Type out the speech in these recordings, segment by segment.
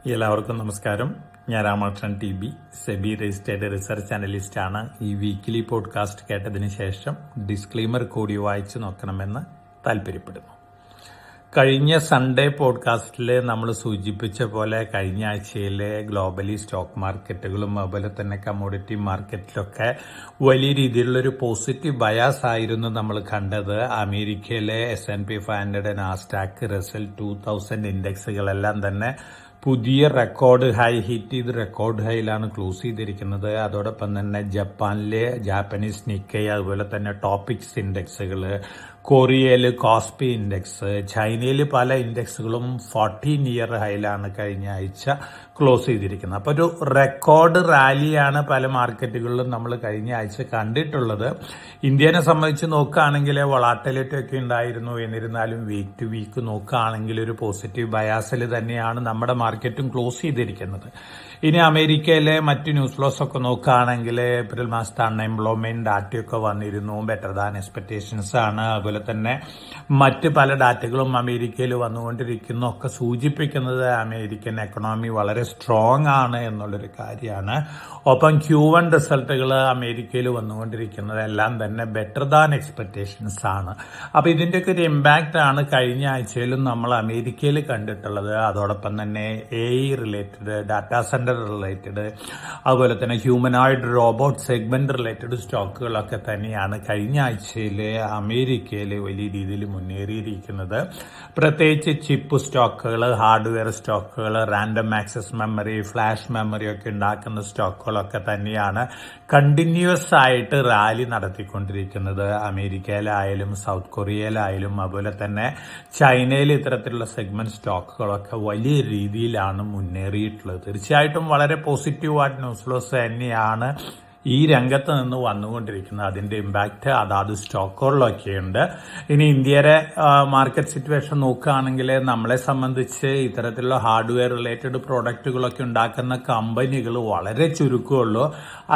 എല്ലാവർക്കും നമസ്കാരം. ഞാൻ Ramakrishnan TB, SEBI registered research അനലിസ്റ്റാണ്. ഈ വീക്കിലി പോഡ്കാസ്റ്റ് കേട്ടതിന് ശേഷം ഡിസ്ക്ലെയിമർ കൂടി വായിച്ചു നോക്കണമെന്ന് താല്പര്യപ്പെടുന്നു. കഴിഞ്ഞ സൺഡേ പോഡ്കാസ്റ്റിൽ നമ്മൾ സൂചിപ്പിച്ച പോലെ കഴിഞ്ഞ ആഴ്ചയിലെ ഗ്ലോബലി സ്റ്റോക്ക് മാർക്കറ്റുകളും അതുപോലെ തന്നെ കമ്മോഡിറ്റി മാർക്കറ്റിലൊക്കെ വലിയ രീതിയിലുള്ളൊരു പോസിറ്റീവ് ബയാസ് ആയിരുന്നു നമ്മൾ കണ്ടത്. അമേരിക്കയിലെ S&P 500, നാസ്ഡാക്ക്, റസൽ 2000 ഇൻഡെക്സുകളെല്ലാം തന്നെ പുതിയ റെക്കോർഡ് ഹൈ ഹിറ്റ് ചെയ്ത് റെക്കോർഡ് ഹൈയിലാണ് ക്ലോസ് ചെയ്തിരിക്കുന്നത്. അതോടൊപ്പം തന്നെ ജപ്പാനിലെ ജാപ്പനീസ് നിക്കൈ, അതുപോലെ തന്നെ ടോപ്പിക്സ് ഇൻഡെക്സുകൾ, കൊറിയയിൽ കോസ്പി ഇൻഡെക്സ്, ചൈനയിൽ പല ഇൻഡെക്സുകളും 14 ഇയർ ഹൈയിലാണ് കഴിഞ്ഞ ആഴ്ച ക്ലോസ് ചെയ്തിരിക്കുന്നത്. അപ്പോൾ ഒരു റെക്കോർഡ് റാലിയാണ് പല മാർക്കറ്റുകളിലും നമ്മൾ കഴിഞ്ഞ ആഴ്ച കണ്ടിട്ടുള്ളത്. ഇന്ത്യനെ സംബന്ധിച്ച് നോക്കുകയാണെങ്കിൽ വൊളാറ്റിലിറ്റി ഒക്കെ ഉണ്ടായിരുന്നു. എന്നിരുന്നാലും വീക്ക് ടു വീക്ക് നോക്കുകയാണെങ്കിൽ ഒരു പോസിറ്റീവ് ബയാസിൽ തന്നെയാണ് നമ്മുടെ മാർക്കറ്റും ക്ലോസ് ചെയ്തിരിക്കുന്നത്. ഇനി അമേരിക്കയിലെ മറ്റ് ന്യൂസ് ഫ്ലോസ് ഒക്കെ നോക്കുകയാണെങ്കിൽ ഏപ്രിൽ മാസത്തെ അൺഎംപ്ലോയ്മെന്റ് ഡാറ്റയൊക്കെ വന്നിരുന്നു. ബെറ്റർ ദാൻ എക്സ്പെക്ടേഷൻസ് ആണ്. അതുപോലെ തന്നെ മറ്റ് പല ഡാറ്റകളും അമേരിക്കയിൽ വന്നുകൊണ്ടിരിക്കുന്നു. ഒക്കെ സൂചിപ്പിക്കുന്നത് അമേരിക്കൻ എക്കണോമി വളരെ സ്ട്രോങ് ആണ് എന്നുള്ളൊരു കാര്യമാണ്. ഒപ്പം Q1 റിസൾട്ടുകൾ അമേരിക്കയിൽ വന്നുകൊണ്ടിരിക്കുന്നത് എല്ലാം തന്നെ ബെറ്റർ ദാൻ എക്സ്പെക്ടേഷൻസ് ആണ്. അപ്പോൾ ഇതിൻ്റെയൊക്കെ ഒരു ഇമ്പാക്റ്റ് ആണ് കഴിഞ്ഞ ആഴ്ചയിലും നമ്മൾ അമേരിക്കയിൽ കണ്ടിട്ടുള്ളത്. അതോടൊപ്പം തന്നെ AI related, data center related, അതുപോലെ തന്നെ ഹ്യൂമനോയിഡ് റോബോട്ട് സെഗ്മെന്റ് റിലേറ്റഡ് സ്റ്റോക്കുകളൊക്കെ തന്നെയാണ് കഴിഞ്ഞ ആഴ്ചയിൽ അമേരിക്കയിൽ വലിയ രീതിയിൽ മുന്നേറിയിരിക്കുന്നത്. പ്രത്യേകിച്ച് ചിപ്പ് സ്റ്റോക്കുകൾ, ഹാർഡ്വെയർ സ്റ്റോക്കുകൾ, random access memory, flash memory ഒക്കെ ഉണ്ടാക്കുന്ന സ്റ്റോക്കുകളൊക്കെ തന്നെയാണ് കണ്ടിന്യൂസ് ആയിട്ട് റാലി നടത്തിക്കൊണ്ടിരിക്കുന്നത്. അമേരിക്കയിലായാലും സൗത്ത് കൊറിയയിലായാലും അതുപോലെ തന്നെ ചൈനയിൽ ഇത്തരത്തിലുള്ള സെഗ്മെന്റ് സ്റ്റോക്കുകളൊക്കെ വലിയ രീതിയിലാണ് മുന്നേറിയിട്ടുള്ളത്. തീർച്ചയായിട്ടും വളരെ പോസിറ്റീവായിട്ട് ന്യൂസ് ഫ്ലോസ് തന്നെയാണ് ഈ രംഗത്ത് നിന്ന് വന്നുകൊണ്ടിരിക്കുന്നത്. അതിന്റെ ഇമ്പാക്റ്റ് അതാത് സ്റ്റോക്കുകളിലൊക്കെയുണ്ട്. ഇനി ഇന്ത്യയുടെ മാർക്കറ്റ് സിറ്റുവേഷൻ നോക്കുകയാണെങ്കിൽ നമ്മളെ സംബന്ധിച്ച് ഇത്തരത്തിലുള്ള ഹാർഡ്വെയർ റിലേറ്റഡ് പ്രോഡക്റ്റുകളൊക്കെ ഉണ്ടാക്കുന്ന കമ്പനികൾ വളരെ ചുരുക്കമുള്ളൂ.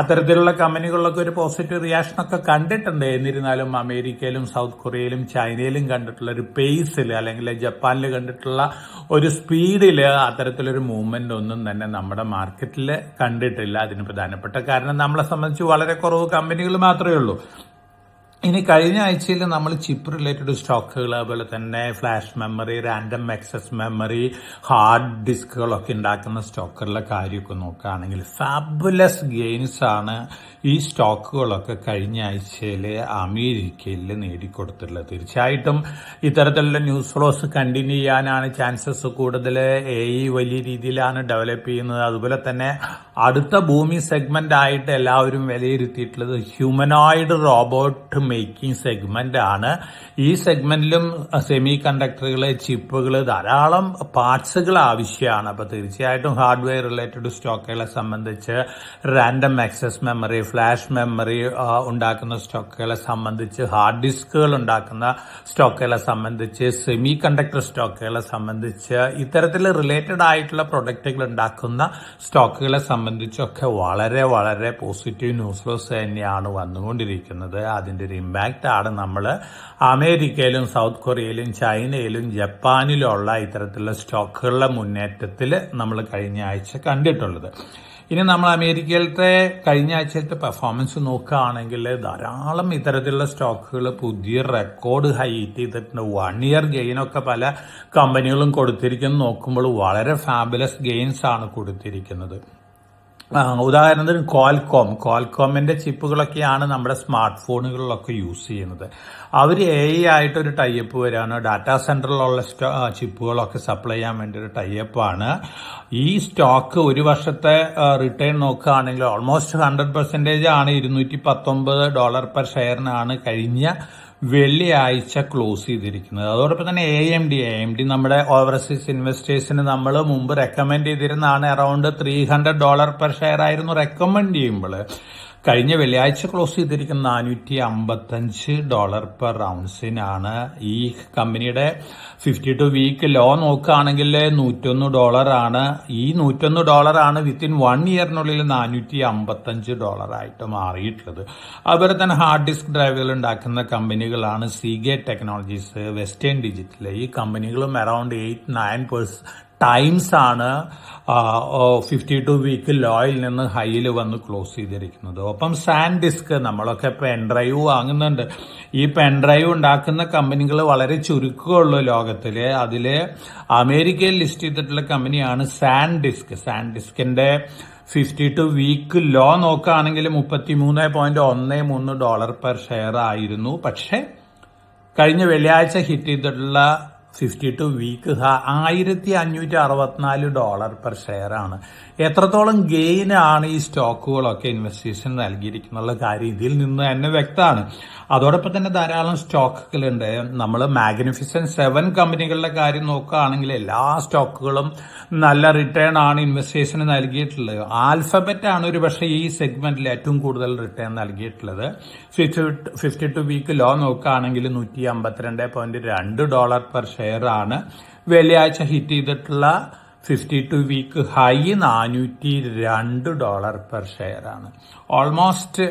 അത്തരത്തിലുള്ള കമ്പനികളിലൊക്കെ ഒരു പോസിറ്റീവ് റിയാക്ഷനൊക്കെ കണ്ടിട്ടുണ്ട്. എന്നിരുന്നാലും അമേരിക്കയിലും സൗത്ത് കൊറിയയിലും ചൈനയിലും കണ്ടിട്ടുള്ള ഒരു പേസിൽ അല്ലെങ്കിൽ ജപ്പാനിൽ കണ്ടിട്ടുള്ള ഒരു സ്പീഡിൽ അത്തരത്തിലൊരു മൂവ്മെന്റ് ഒന്നും തന്നെ നമ്മുടെ മാർക്കറ്റിൽ കണ്ടിട്ടില്ല. അതിന് പ്രധാനപ്പെട്ട കാരണം നമ്മളെ സംബന്ധിച്ച് വളരെ കുറവ് കമ്പനികൾ മാത്രമേ ഉള്ളൂ. ഇനി കഴിഞ്ഞ ആഴ്ചയിൽ നമ്മൾ ചിപ്പ് റിലേറ്റഡ് സ്റ്റോക്കുകൾ, അതുപോലെ തന്നെ flash memory, random access memory, hard ഡിസ്കുകളൊക്കെ ഉണ്ടാക്കുന്ന സ്റ്റോക്കുകളുടെ കാര്യമൊക്കെ നോക്കുകയാണെങ്കിൽ ഫാബുലസ് ഗെയിൻസ് ആണ് ഈ സ്റ്റോക്കുകളൊക്കെ കഴിഞ്ഞ ആഴ്ചയിൽ അമേരിക്കയിൽ നേടിക്കൊടുത്തിട്ടുള്ളത്. തീർച്ചയായിട്ടും ഇത്തരത്തിലുള്ള ന്യൂസ് ഫ്ലോസ് കണ്ടിന്യൂ ചെയ്യാനാണ് ചാൻസസ് കൂടുതൽ. AI വലിയ രീതിയിലാണ് ഡെവലപ്പ് ചെയ്യുന്നത്. അതുപോലെ തന്നെ അടുത്ത ഭൂമി സെഗ്മെന്റ് ആയിട്ട് എല്ലാവരും വിലയിരുത്തിയിട്ടുള്ളത് ഹ്യൂമനോയിഡ് റോബോട്ട് മേക്കിംഗ് സെഗ്മെന്റ് ആണ്. ഈ സെഗ്മെന്റിലും സെമി കണ്ടക്ടറുകൾ, ചിപ്പുകൾ, ധാരാളം പാർട്സുകൾ ആവശ്യമാണ്. അപ്പോൾ തീർച്ചയായിട്ടും ഹാർഡ്വെയർ റിലേറ്റഡ് സ്റ്റോക്കുകളെ സംബന്ധിച്ച്, random access memory, flash memory ഉണ്ടാക്കുന്ന സ്റ്റോക്കുകളെ സംബന്ധിച്ച്, ഹാർഡ് ഡിസ്കുകൾ ഉണ്ടാക്കുന്ന സ്റ്റോക്കുകളെ സംബന്ധിച്ച്, സെമി കണ്ടക്ടർ സ്റ്റോക്കുകളെ സംബന്ധിച്ച്, ഇത്തരത്തിൽ റിലേറ്റഡ് ആയിട്ടുള്ള പ്രൊഡക്റ്റുകൾ ഉണ്ടാക്കുന്ന സ്റ്റോക്കുകളെ സംബന്ധിച്ചൊക്കെ വളരെ വളരെ പോസിറ്റീവ് ന്യൂസ് ഫ്ലോസ് തന്നെയാണ് വന്നുകൊണ്ടിരിക്കുന്നത്. അതിൻ്റെ ഒരു ഇമ്പാക്റ്റ് ആണ് നമ്മൾ അമേരിക്കയിലും സൗത്ത് കൊറിയയിലും ചൈനയിലും ജപ്പാനിലുള്ള ഇത്തരത്തിലുള്ള സ്റ്റോക്കുകളുടെ മുന്നേറ്റത്തിൽ നമ്മൾ കഴിഞ്ഞ ആഴ്ച കണ്ടിട്ടുള്ളത്. ഇനി നമ്മൾ അമേരിക്കയിലത്തെ കഴിഞ്ഞ ആഴ്ചത്തെ പെർഫോമൻസ് നോക്കുകയാണെങ്കിൽ ധാരാളം ഇത്തരത്തിലുള്ള സ്റ്റോക്കുകൾ പുതിയ റെക്കോർഡ് ഹൈ ഹിറ്റ് ചെയ്തിട്ടുണ്ട്. 1 ഇയർ ഗെയിനൊക്കെ പല കമ്പനികളും കൊടുത്തിരിക്കുന്നത് നോക്കുമ്പോൾ വളരെ ഫാബുലസ് ഗെയിൻസ് ആണ് കൊടുത്തിരിക്കുന്നത്. ഉദാഹരണത്തിന് ക്വാൽകോമിന്റെ ചിപ്പുകളൊക്കെയാണ് നമ്മുടെ സ്മാർട്ട് ഫോണുകളിലൊക്കെ യൂസ് ചെയ്യുന്നത്. അവർ AI ആയിട്ടൊരു ടൈപ്പ് വരാണ്. ഡാറ്റാ സെന്ററിലുള്ള ചിപ്പുകളൊക്കെ സപ്ലൈ ചെയ്യാൻ വേണ്ടി ഒരു ടൈപ്പാണ്. ഈ സ്റ്റോക്ക് ഒരു വർഷത്തെ റിട്ടേൺ നോക്കുകയാണെങ്കിൽ ഓൾമോസ്റ്റ് 100% ആണ്. $219 പെർ ഷെയറിനാണ് കഴിഞ്ഞ വെള്ളിയാഴ്ച ക്ലോസ് ചെയ്തിരിക്കുന്നത്. അതോടൊപ്പം തന്നെ AMD നമ്മുടെ ഓവർസീസ് ഇൻവെസ്റ്റേഴ്സിന് നമ്മൾ മുമ്പ് റെക്കമെൻഡ് ചെയ്തിരുന്നതാണ്. അറൌണ്ട് $300 പെർ ഷെയർ ആയിരുന്നു റെക്കമെൻഡ് ചെയ്യുമ്പോൾ. കഴിഞ്ഞ വെള്ളിയാഴ്ച ക്ലോസ് ചെയ്തിരിക്കുന്ന $455 പെർ ഔൺസിനാണ്. ഈ കമ്പനിയുടെ 52 വീക്ക് ലോ നോക്കുകയാണെങ്കിൽ $101 ആണ്. ഈ $101 ആണ് വിത്തിൻ 1 ഇയറിനുള്ളിൽ $455 ആയിട്ട് മാറിയിട്ടുള്ളത്. അതുപോലെ തന്നെ ഹാർഡ് ഡിസ്ക് ഡ്രൈവുകൾ ഉണ്ടാക്കുന്ന കമ്പനികളാണ് സീഗേറ്റ് ടെക്നോളജീസ്, വെസ്റ്റേൺ ഡിജിറ്റൽ. ഈ കമ്പനികളും അറൌണ്ട് 8-9% ടൈംസ് ആണ് 52 വീക്ക് ലോയിൽ നിന്ന് ഹൈയിൽ വന്ന് ക്ലോസ് ചെയ്തിരിക്കുന്നത്. ഒപ്പം സാൻഡിസ്ക്, നമ്മളൊക്കെ പെൻഡ്രൈവ് വാങ്ങുന്നുണ്ട്. ഈ പെൻഡ്രൈവ് ഉണ്ടാക്കുന്ന കമ്പനികൾ വളരെ ചുരുക്കമുള്ളൂ ലോകത്തില്. അതില് അമേരിക്കയിൽ ലിസ്റ്റ് ചെയ്തിട്ടുള്ള കമ്പനിയാണ് സാൻഡിസ്ക്. സാൻഡിസ്കിന്റെ 52 വീക്ക് ലോ നോക്കുകയാണെങ്കിൽ $33.13 പെർ ഷെയർ ആയിരുന്നു. പക്ഷെ കഴിഞ്ഞ വെള്ളിയാഴ്ച ഹിറ്റ് ചെയ്തിട്ടുള്ള 52 വീക്ക് $1564 പെർ ഷെയർ ആണ്. എത്രത്തോളം ഗെയിൻ ആണ് ഈ സ്റ്റോക്കുകളൊക്കെ ഇൻവെസ്റ്റേഴ്സിന് നൽകിയിരിക്കുന്ന കാര്യം ഇതിൽ നിന്ന് തന്നെ വ്യക്തമാണ്. അതോടൊപ്പം തന്നെ ധാരാളം സ്റ്റോക്കുകളുണ്ട്. നമ്മൾ മാഗ്നിഫിസന്റ് 7 കമ്പനികളുടെ കാര്യം നോക്കുകയാണെങ്കിൽ എല്ലാ സ്റ്റോക്കുകളും നല്ല റിട്ടേൺ ആണ് ഇൻവെസ്റ്റേഴ്സിന് നൽകിയിട്ടുള്ളത്. ആൽഫബറ്റ് ആണ് ഒരു പക്ഷേ ഈ സെഗ്മെന്റിൽ ഏറ്റവും കൂടുതൽ റിട്ടേൺ നൽകിയിട്ടുള്ളത്. 52 വീക്ക് ലോ നോക്കുകയാണെങ്കിൽ $152.2 പെർ ഷെയർ ആണ്. വെള്ളിയാഴ്ച ഹിറ്റ് ചെയ്തിട്ടുള്ള 52 വീക്ക് ഹൈ $402 പെർ ഷെയർ ആണ്. ഓൾമോസ്റ്റ്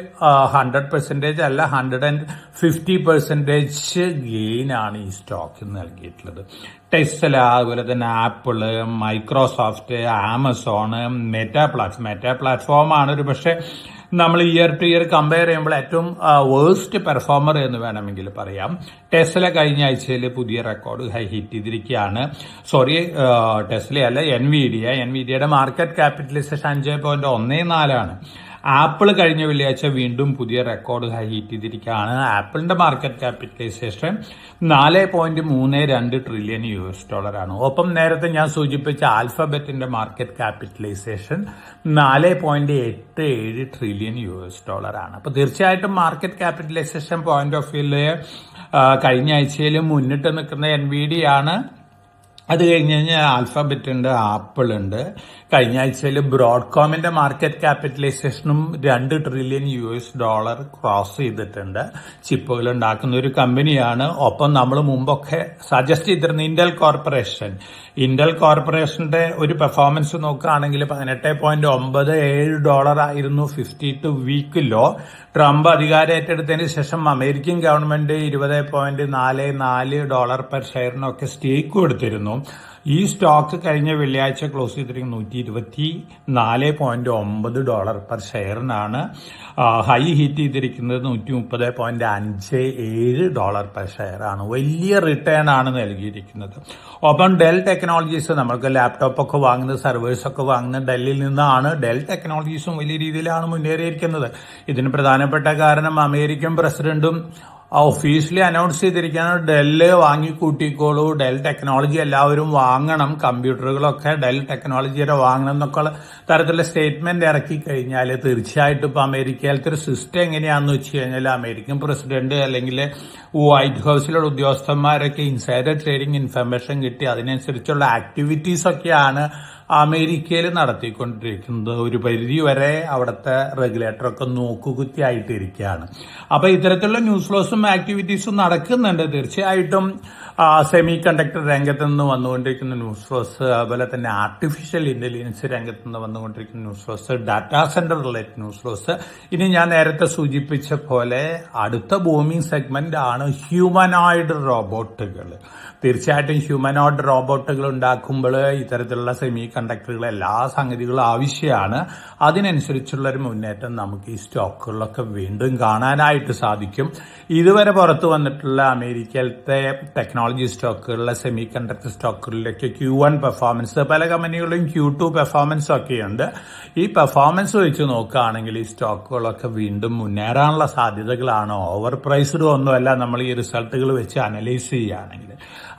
100% അല്ല 150% ഗെയിൻ ആണ് ഈ സ്റ്റോക്ക് നൽകിയിട്ടുള്ളത്. ടെസ്ല, അതുപോലെ തന്നെ ആപ്പിള്, മൈക്രോസോഫ്റ്റ്, ആമസോൺ, മെറ്റാ പ്ലാറ്റ്ഫോമാണ് ഒരു പക്ഷേ നമ്മൾ ഇയർ ടു ഇയർ കമ്പയർ ചെയ്യുമ്പോൾ ഏറ്റവും വേഴ്സ്റ്റ് പെർഫോമർ എന്ന് വേണമെങ്കിൽ പറയാം. ടെസ്ല കഴിഞ്ഞ ആഴ്ചയിൽ പുതിയ റെക്കോർഡ് ഹൈ ഹിറ്റ് ചെയ്തിരിക്കുകയാണ്. ടെസ്ലയല്ല, എൻവിഡിയയുടെ മാർക്കറ്റ് ക്യാപിറ്റലൈസേഷൻ 5.14 ആണ്. ആപ്പിൾ കഴിഞ്ഞ വെള്ളിയാഴ്ച വീണ്ടും പുതിയ റെക്കോർഡ് ഹൈ ഹിറ്റ് ചെയ്തിരിക്കുകയാണ്. ആപ്പിളിന്റെ മാർക്കറ്റ് ക്യാപിറ്റലൈസേഷൻ $4.32 ട്രില്യൺ ആണ്. ഒപ്പം നേരത്തെ ഞാൻ സൂചിപ്പിച്ച ആൽഫബറ്റിന്റെ മാർക്കറ്റ് ക്യാപിറ്റലൈസേഷൻ $4.87 ട്രില്യൺ ആണ്. അപ്പൊ തീർച്ചയായിട്ടും മാർക്കറ്റ് ക്യാപിറ്റലൈസേഷൻ പോയിന്റ് ഓഫ് വ്യൂല് കഴിഞ്ഞ ആഴ്ചയിൽ മുന്നിട്ട് നിൽക്കുന്ന എൻവിഡിയ ആണ്. അത് കഴിഞ്ഞ് കഴിഞ്ഞാൽ ആൽഫബറ്റ് ഉണ്ട്, ആപ്പിൾ ഉണ്ട്. കഴിഞ്ഞ ആഴ്ചയിൽ ബ്രോഡ്കോമിന്റെ മാർക്കറ്റ് ക്യാപിറ്റലൈസേഷനും $2 ട്രില്യൺ ക്രോസ് ചെയ്തിട്ടുണ്ട്. ചിപ്പുകൾ ഉണ്ടാക്കുന്ന ഒരു കമ്പനിയാണ്. ഒപ്പം നമ്മൾ മുമ്പൊക്കെ സജസ്റ്റ് ചെയ്തിരുന്ന ഇന്റൽ കോർപ്പറേഷന്റെ ഒരു പെർഫോമൻസ് നോക്കുകയാണെങ്കിൽ $18.97 ആയിരുന്നു 52 വീക്ക് ലോ. ട്രംപ് അധികാരം ഏറ്റെടുത്തതിന് ശേഷം അമേരിക്കൻ ഗവൺമെന്റ് $20.44 പെർ ഷെയറിനൊക്കെ സ്റ്റേക്ക് കൊടുത്തിരുന്നു. ഈ സ്റ്റോക്ക് കഴിഞ്ഞ വെള്ളിയാഴ്ച ക്ലോസ് ചെയ്തിരിക്കുന്നത് $124.9 പെർ ഷെയറിനാണ്. ഹൈ ഹിറ്റ് ചെയ്തിരിക്കുന്നത് $130.57 പെർ ഷെയർ ആണ്. വലിയ റിട്ടേൺ ആണ് നൽകിയിരിക്കുന്നത്. ഒപ്പം ഡെൽ ടെക്നോളജീസ്, നമ്മൾക്ക് ലാപ്ടോപ്പ് ഒക്കെ വാങ്ങുന്നത്, സർവേഴ്സ് ഒക്കെ വാങ്ങുന്നത് ഡെല്ലിൽ നിന്നാണ്. ഡെൽ ടെക്നോളജീസും വലിയ രീതിയിലാണ് മുന്നേറിയിരിക്കുന്നത്. ഇതിന് പ്രധാനപ്പെട്ട കാരണം അമേരിക്കൻ പ്രസിഡന്റും ഒഫീഷ്യലി അനൗൺസ് ചെയ്തിരിക്കുകയാണ്, ഡെല്ല് വാങ്ങിക്കൂട്ടിക്കോളൂ, ഡെൽ ടെക്നോളജി എല്ലാവരും വാങ്ങണം, കമ്പ്യൂട്ടറുകളൊക്കെ ഡെൽ ടെക്നോളജിയുടെ വാങ്ങണം എന്നൊക്കെ തരത്തിലുള്ള സ്റ്റേറ്റ്മെന്റ് ഇറക്കി കഴിഞ്ഞാൽ തീർച്ചയായിട്ടും ഇപ്പൊ അമേരിക്കയിലത്തെ ഒരു സിസ്റ്റം എങ്ങനെയാണെന്ന് വെച്ച് കഴിഞ്ഞാൽ അമേരിക്കൻ പ്രസിഡന്റ് അല്ലെങ്കിൽ വൈറ്റ് ഹൌസിലുള്ള ഉദ്യോഗസ്ഥന്മാരൊക്കെ ഇൻസൈഡർ ട്രേഡിംഗ് ഇൻഫർമേഷൻ കിട്ടി അതിനനുസരിച്ചുള്ള ആക്ടിവിറ്റീസ് ഒക്കെയാണ് അമേരിക്കയിൽ നടത്തിക്കൊണ്ടിരിക്കുന്നത്. ഒരു പരിധി വരെ അവിടുത്തെ റെഗുലേറ്ററൊക്കെ നോക്കുകുത്തിയായിട്ടിരിക്കുകയാണ്. അപ്പൊ ഇത്തരത്തിലുള്ള ന്യൂസ് ഫ്ലോസും ആക്ടിവിറ്റീസും നടക്കുന്നുണ്ട്. തീർച്ചയായിട്ടും സെമി കണ്ടക്ടർ രംഗത്ത് നിന്ന് വന്നുകൊണ്ടിരിക്കുന്ന ന്യൂസ് ഫ്ലോസ്, അതുപോലെ തന്നെ ആർട്ടിഫിഷ്യൽ ഇന്റലിജൻസ് രംഗത്ത് നിന്ന് വന്നുകൊണ്ടിരിക്കുന്ന news flows, data center related news flows. ഇനി ഞാൻ നേരത്തെ സൂചിപ്പിച്ച പോലെ അടുത്ത ബൂമിംഗ് സെഗ്മെന്റ് ആണ് ഹ്യൂമനോയിഡ് റോബോട്ടുകൾ. തീർച്ചയായിട്ടും ഹ്യൂമനോയിഡ് റോബോട്ടുകൾ ഉണ്ടാക്കുമ്പോൾ ഇത്തരത്തിലുള്ള സെമി കണ്ടക്ടറുകൾ എല്ലാ സംഗതികളും ആവശ്യമാണ്. അതിനനുസരിച്ചുള്ള ഒരു മുന്നേറ്റം നമുക്ക് ഈ സ്റ്റോക്കുകളിലൊക്കെ വീണ്ടും കാണാനായിട്ട് സാധിക്കും. ഇതുവരെ പുറത്തു വന്നിട്ടുള്ള അമേരിക്കയിലത്തെ ടെക്നോളജി സ്റ്റോക്കുകളിലെ സെമി കണ്ടക്ടർ സ്റ്റോക്കുകളിലൊക്കെ Q1 പെർഫോമൻസ്, പല കമ്പനികളും Q2 പെർഫോമൻസ് ഒക്കെയുണ്ട്. ഈ പെർഫോമൻസ് വെച്ച് നോക്കുകയാണെങ്കിൽ ഈ സ്റ്റോക്കുകളൊക്കെ വീണ്ടും മുന്നേറാനുള്ള സാധ്യതകളാണ്. ഓവർ പ്രൈസ്ഡ് ഒന്നുമല്ല നമ്മൾ ഈ റിസൾട്ടുകൾ വെച്ച് അനലൈസ് ചെയ്യുകയാണെങ്കിൽ.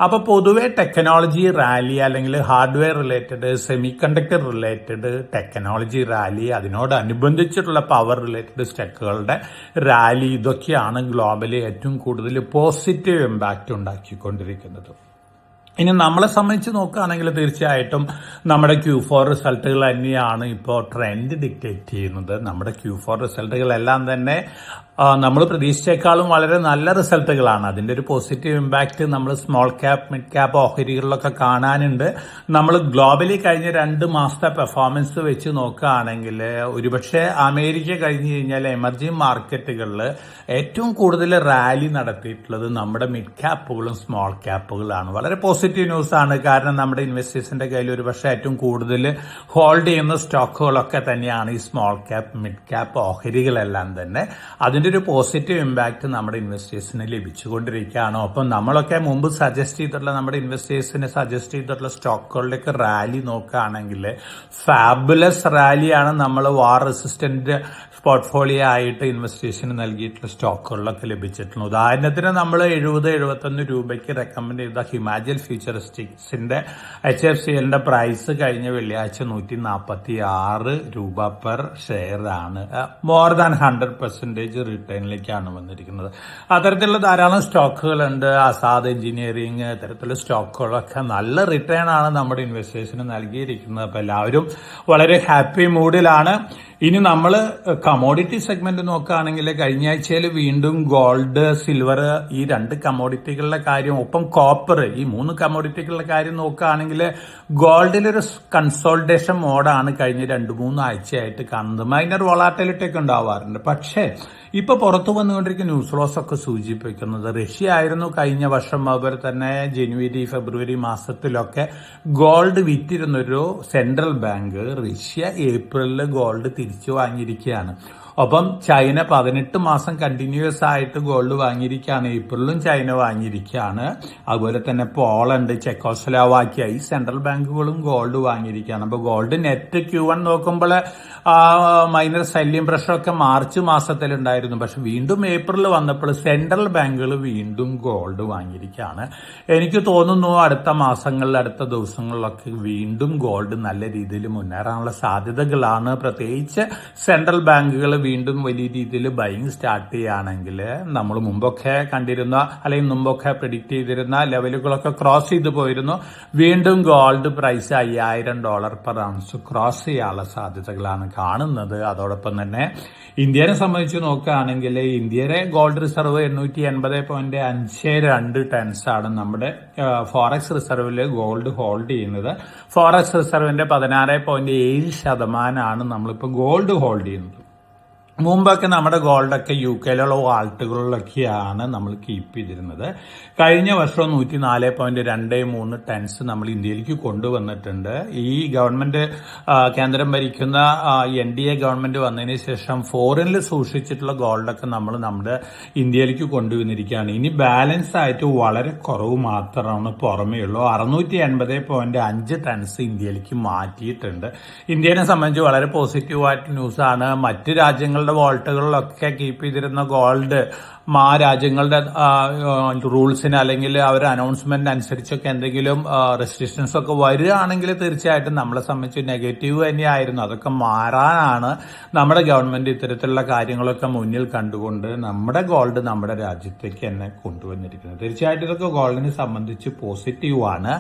അപ്പൊ പൊതുവെ ടെക്നോളജി റാലി അല്ലെങ്കിൽ hardware related, semiconductor related technology rally, അതിനോടനുബന്ധിച്ചിട്ടുള്ള പവർ റിലേറ്റഡ് സ്റ്റോക്കുകളുടെ റാലി, ഇതൊക്കെയാണ് ഗ്ലോബലി ഏറ്റവും കൂടുതൽ പോസിറ്റീവ് ഇമ്പാക്റ്റ് ഉണ്ടാക്കിക്കൊണ്ടിരിക്കുന്നത്. ഇനി നമ്മളെ സംബന്ധിച്ച് നോക്കുകയാണെങ്കിൽ തീർച്ചയായിട്ടും നമ്മുടെ Q4 റിസൾട്ടുകൾ തന്നെയാണ് ഇപ്പോൾ ട്രെൻഡ് ഡിക്റ്റേറ്റ് ചെയ്യുന്നത്. നമ്മുടെ Q4 റിസൾട്ടുകളെല്ലാം തന്നെ നമ്മൾ പ്രതീക്ഷിച്ചേക്കാളും വളരെ നല്ല റിസൾട്ടുകളാണ്. അതിന്റെ ഒരു പോസിറ്റീവ് ഇമ്പാക്റ്റ് നമ്മൾ സ്മോൾ ക്യാപ് മിഡ് ക്യാപ് ഓഹരികളിലൊക്കെ കാണാനുണ്ട്. നമ്മൾ ഗ്ലോബലി കഴിഞ്ഞ 2 മാസത്തെ പെർഫോമൻസ് വെച്ച് നോക്കുകയാണെങ്കിൽ ഒരുപക്ഷെ അമേരിക്ക കഴിഞ്ഞു കഴിഞ്ഞാൽ എമർജിംഗ് മാർക്കറ്റുകളിൽ ഏറ്റവും കൂടുതൽ റാലി നടത്തിയിട്ടുള്ളത് നമ്മുടെ മിഡ് ക്യാപ്പുകളും സ്മോൾ ക്യാപ്പുകളാണ്. വളരെ പോസിറ്റീവ് ന്യൂസ് ആണ്. കാരണം നമ്മുടെ ഇൻവെസ്റ്റേഴ്സിന്റെ കയ്യിൽ ഒരുപക്ഷെ ഏറ്റവും കൂടുതൽ ഹോൾഡ് ചെയ്യുന്ന സ്റ്റോക്കുകളൊക്കെ തന്നെയാണ് ഈ സ്മോൾ ക്യാപ് മിഡ് ക്യാപ്പ് ഓഹരികളെല്ലാം തന്നെ. അതിന്റെ ഒരു പോസിറ്റീവ് ഇമ്പാക്ട് നമ്മുടെ ഇൻവെസ്റ്റേഴ്സിന് ലഭിച്ചുകൊണ്ടിരിക്കുകയാണ്. ഒപ്പം നമ്മളൊക്കെ മുമ്പ് സജസ്റ്റ് ചെയ്തിട്ടുള്ള നമ്മുടെ ഇൻവെസ്റ്റേഴ്സിന് സജസ്റ്റ് ചെയ്തിട്ടുള്ള സ്റ്റോക്കുകളിലേക്ക് റാലി നോക്കുകയാണെങ്കിൽ ഫാബുലസ് റാലിയാണ് നമ്മൾ വാർ റെസിസ്റ്റന്റ് പോർട്ട്ഫോളിയോ ആയിട്ട് ഇൻവെസ്റ്റേഴ്സിന് നൽകിയിട്ടുള്ള സ്റ്റോക്കുകളിലൊക്കെ ലഭിച്ചിട്ടുണ്ട്. ഉദാഹരണത്തിന് നമ്മൾ 70-71 രൂപയ്ക്ക് റെക്കമെൻഡ് ചെയ്ത ഹിമാചൽ ഫ്യൂച്ചറിസ്റ്റിക്സിന്റെ HFCLന്റെ പ്രൈസ് കഴിഞ്ഞ വെള്ളിയാഴ്ച 146 രൂപ പെർ ഷെയർ ആണ്. മോർ ദാൻ 100% റിട്ടേണിലേക്കാണ് വന്നിരിക്കുന്നത്. അത്തരത്തിലുള്ള ധാരാളം സ്റ്റോക്കുകളുണ്ട്. അസാദ് എഞ്ചിനീയറിംഗ് ഇത്തരത്തിലുള്ള സ്റ്റോക്കുകളൊക്കെ നല്ല റിട്ടേൺ ആണ് നമ്മുടെ ഇൻവെസ്റ്റേഴ്സിന് നൽകിയിരിക്കുന്നത്. അപ്പൊ എല്ലാവരും വളരെ ഹാപ്പി മൂഡിലാണ്. ഇനി നമ്മൾ കമോഡിറ്റി സെഗ്മെന്റ് നോക്കുകയാണെങ്കിൽ കഴിഞ്ഞ ആഴ്ചയിൽ വീണ്ടും ഗോൾഡ്, സിൽവർ ഈ 2 കമോഡിറ്റികളുടെ കാര്യം, ഒപ്പം കോപ്പർ, ഈ 3 കമോഡിറ്റികളുടെ കാര്യം നോക്കുകയാണെങ്കിൽ ഗോൾഡിലൊരു കൺസോൾട്ടേഷൻ മോഡാണ് കഴിഞ്ഞ 2-3 ആഴ്ചയായിട്ട് കാണുന്നത്. മൈനർ വോളാറ്റിലിറ്റി ഒക്കെ ഉണ്ടാവാറുണ്ട്. പക്ഷേ ഇപ്പൊ പുറത്തു വന്നുകൊണ്ടിരിക്കുന്ന ന്യൂസ് ഫ്ലോസ് ഒക്കെ സൂചിപ്പിക്കുന്നത് റഷ്യ ആയിരുന്നു കഴിഞ്ഞ വർഷം, അതുപോലെ തന്നെ ജനുവരി ഫെബ്രുവരി മാസത്തിലൊക്കെ ഗോൾഡ് വിറ്റിരുന്നൊരു സെൻട്രൽ ബാങ്ക് റഷ്യ ഏപ്രിലിൽ ഗോൾഡ് തിരിച്ചു വാങ്ങിയിരിക്കുകയാണ്. ഒപ്പം ചൈന 18 മാസം കണ്ടിന്യൂസ് ആയിട്ട് ഗോൾഡ് വാങ്ങിയിരിക്കുകയാണ്. ഏപ്രിലും ചൈന വാങ്ങിയിരിക്കുകയാണ്. അതുപോലെ തന്നെ പോളണ്ട്, ചെക്കോസ്ലോവാക്യ ഈ സെൻട്രൽ ബാങ്കുകളും ഗോൾഡ് വാങ്ങിയിരിക്കുകയാണ്. അപ്പൊ ഗോൾഡ് നെറ്റ് Q1 നോക്കുമ്പോൾ മൈനർ സെല്ലിംഗ് പ്രഷറൊക്കെ മാർച്ച് മാസത്തിലുണ്ടായിരുന്നു. പക്ഷെ വീണ്ടും ഏപ്രിൽ വന്നപ്പോൾ സെൻട്രൽ ബാങ്കുകൾ വീണ്ടും ഗോൾഡ് വാങ്ങിയിരിക്കുകയാണ്. എനിക്ക് തോന്നുന്നു അടുത്ത മാസങ്ങളിൽ, അടുത്ത ദിവസങ്ങളിലൊക്കെ വീണ്ടും ഗോൾഡ് നല്ല രീതിയിൽ മുന്നേറാനുള്ള സാധ്യതകളാണ്. പ്രത്യേകിച്ച് സെൻട്രൽ ബാങ്കുകൾ വീണ്ടും വലിയ രീതിയിൽ ബൈങ് സ്റ്റാർട്ട് ചെയ്യുകയാണെങ്കിൽ നമ്മൾ മുമ്പൊക്കെ കണ്ടിരുന്ന അല്ലെങ്കിൽ മുമ്പൊക്കെ പ്രെഡിക്റ്റ് ചെയ്തിരുന്ന ലെവലുകളൊക്കെ ക്രോസ് ചെയ്തു പോയിരുന്നു. വീണ്ടും gold price $5000 per ounce cross ചെയ്യാനുള്ള സാധ്യതകളാണ് കാണുന്നത്. അതോടൊപ്പം തന്നെ ഇന്ത്യനെ സംബന്ധിച്ച് നോക്കുകയാണെങ്കിൽ ഇന്ത്യയുടെ ഗോൾഡ് റിസർവ് 880.52 ടൺസ് ആണ് നമ്മുടെ ഫോറക്സ് റിസർവിൽ ഗോൾഡ് ഹോൾഡ് ചെയ്യുന്നത്. ഫോറക്സ് റിസർവിന്റെ 16.7% നമ്മളിപ്പോൾ ഗോൾഡ് ഹോൾഡ് ചെയ്യുന്നത്. മുമ്പൊക്കെ നമ്മുടെ ഗോൾഡൊക്കെ UK-ലുള്ള വാൾട്ടുകളിലൊക്കെയാണ് നമ്മൾ കീപ്പ് ചെയ്തിരുന്നത്. കഴിഞ്ഞ വർഷം 104.23 ടൺസ് നമ്മൾ ഇന്ത്യയിലേക്ക് കൊണ്ടുവന്നിട്ടുണ്ട്. ഈ ഗവൺമെന്റ് കേന്ദ്രം ഭരിക്കുന്ന NDA ഗവൺമെന്റ് വന്നതിന് ശേഷം ഫോറിനിൽ സൂക്ഷിച്ചിട്ടുള്ള ഗോൾഡൊക്കെ നമ്മൾ നമ്മുടെ ഇന്ത്യയിലേക്ക് കൊണ്ടുവന്നിരിക്കുകയാണ്. ഇനി ബാലൻസ് ആയിട്ട് വളരെ കുറവ് മാത്രമാണ് പുറമേയുള്ളൂ. 680.5 ടൺസ് ഇന്ത്യയിലേക്ക് മാറ്റിയിട്ടുണ്ട്. ഇന്ത്യനെ സംബന്ധിച്ച് വളരെ പോസിറ്റീവായിട്ട് ന്യൂസാണ്. മറ്റ് രാജ്യങ്ങളുടെ വോൾട്ടുകളിലൊക്കെ കീപ്പ് ചെയ്തിരുന്ന ഗോൾഡ് ആ രാജ്യങ്ങളുടെ റൂൾസിന് അല്ലെങ്കിൽ അവരുടെ അനൗൺസ്മെന്റ് അനുസരിച്ചൊക്കെ എന്തെങ്കിലും റെസ്ട്രിക്ഷൻസ് ഒക്കെ വരികയാണെങ്കിൽ തീർച്ചയായിട്ടും നമ്മളെ സംബന്ധിച്ച് നെഗറ്റീവ് തന്നെയായിരുന്നു. അതൊക്കെ മാറാനാണ് നമ്മുടെ ഗവൺമെന്റ് ഇത്തരത്തിലുള്ള കാര്യങ്ങളൊക്കെ മുന്നിൽ കണ്ടുകൊണ്ട് നമ്മുടെ ഗോൾഡ് നമ്മുടെ രാജ്യത്തേക്ക് തന്നെ കൊണ്ടുവന്നിരിക്കുന്നത്. തീർച്ചയായിട്ടും ഇതൊക്കെ ഗോൾഡിനെ സംബന്ധിച്ച് പോസിറ്റീവാണ്.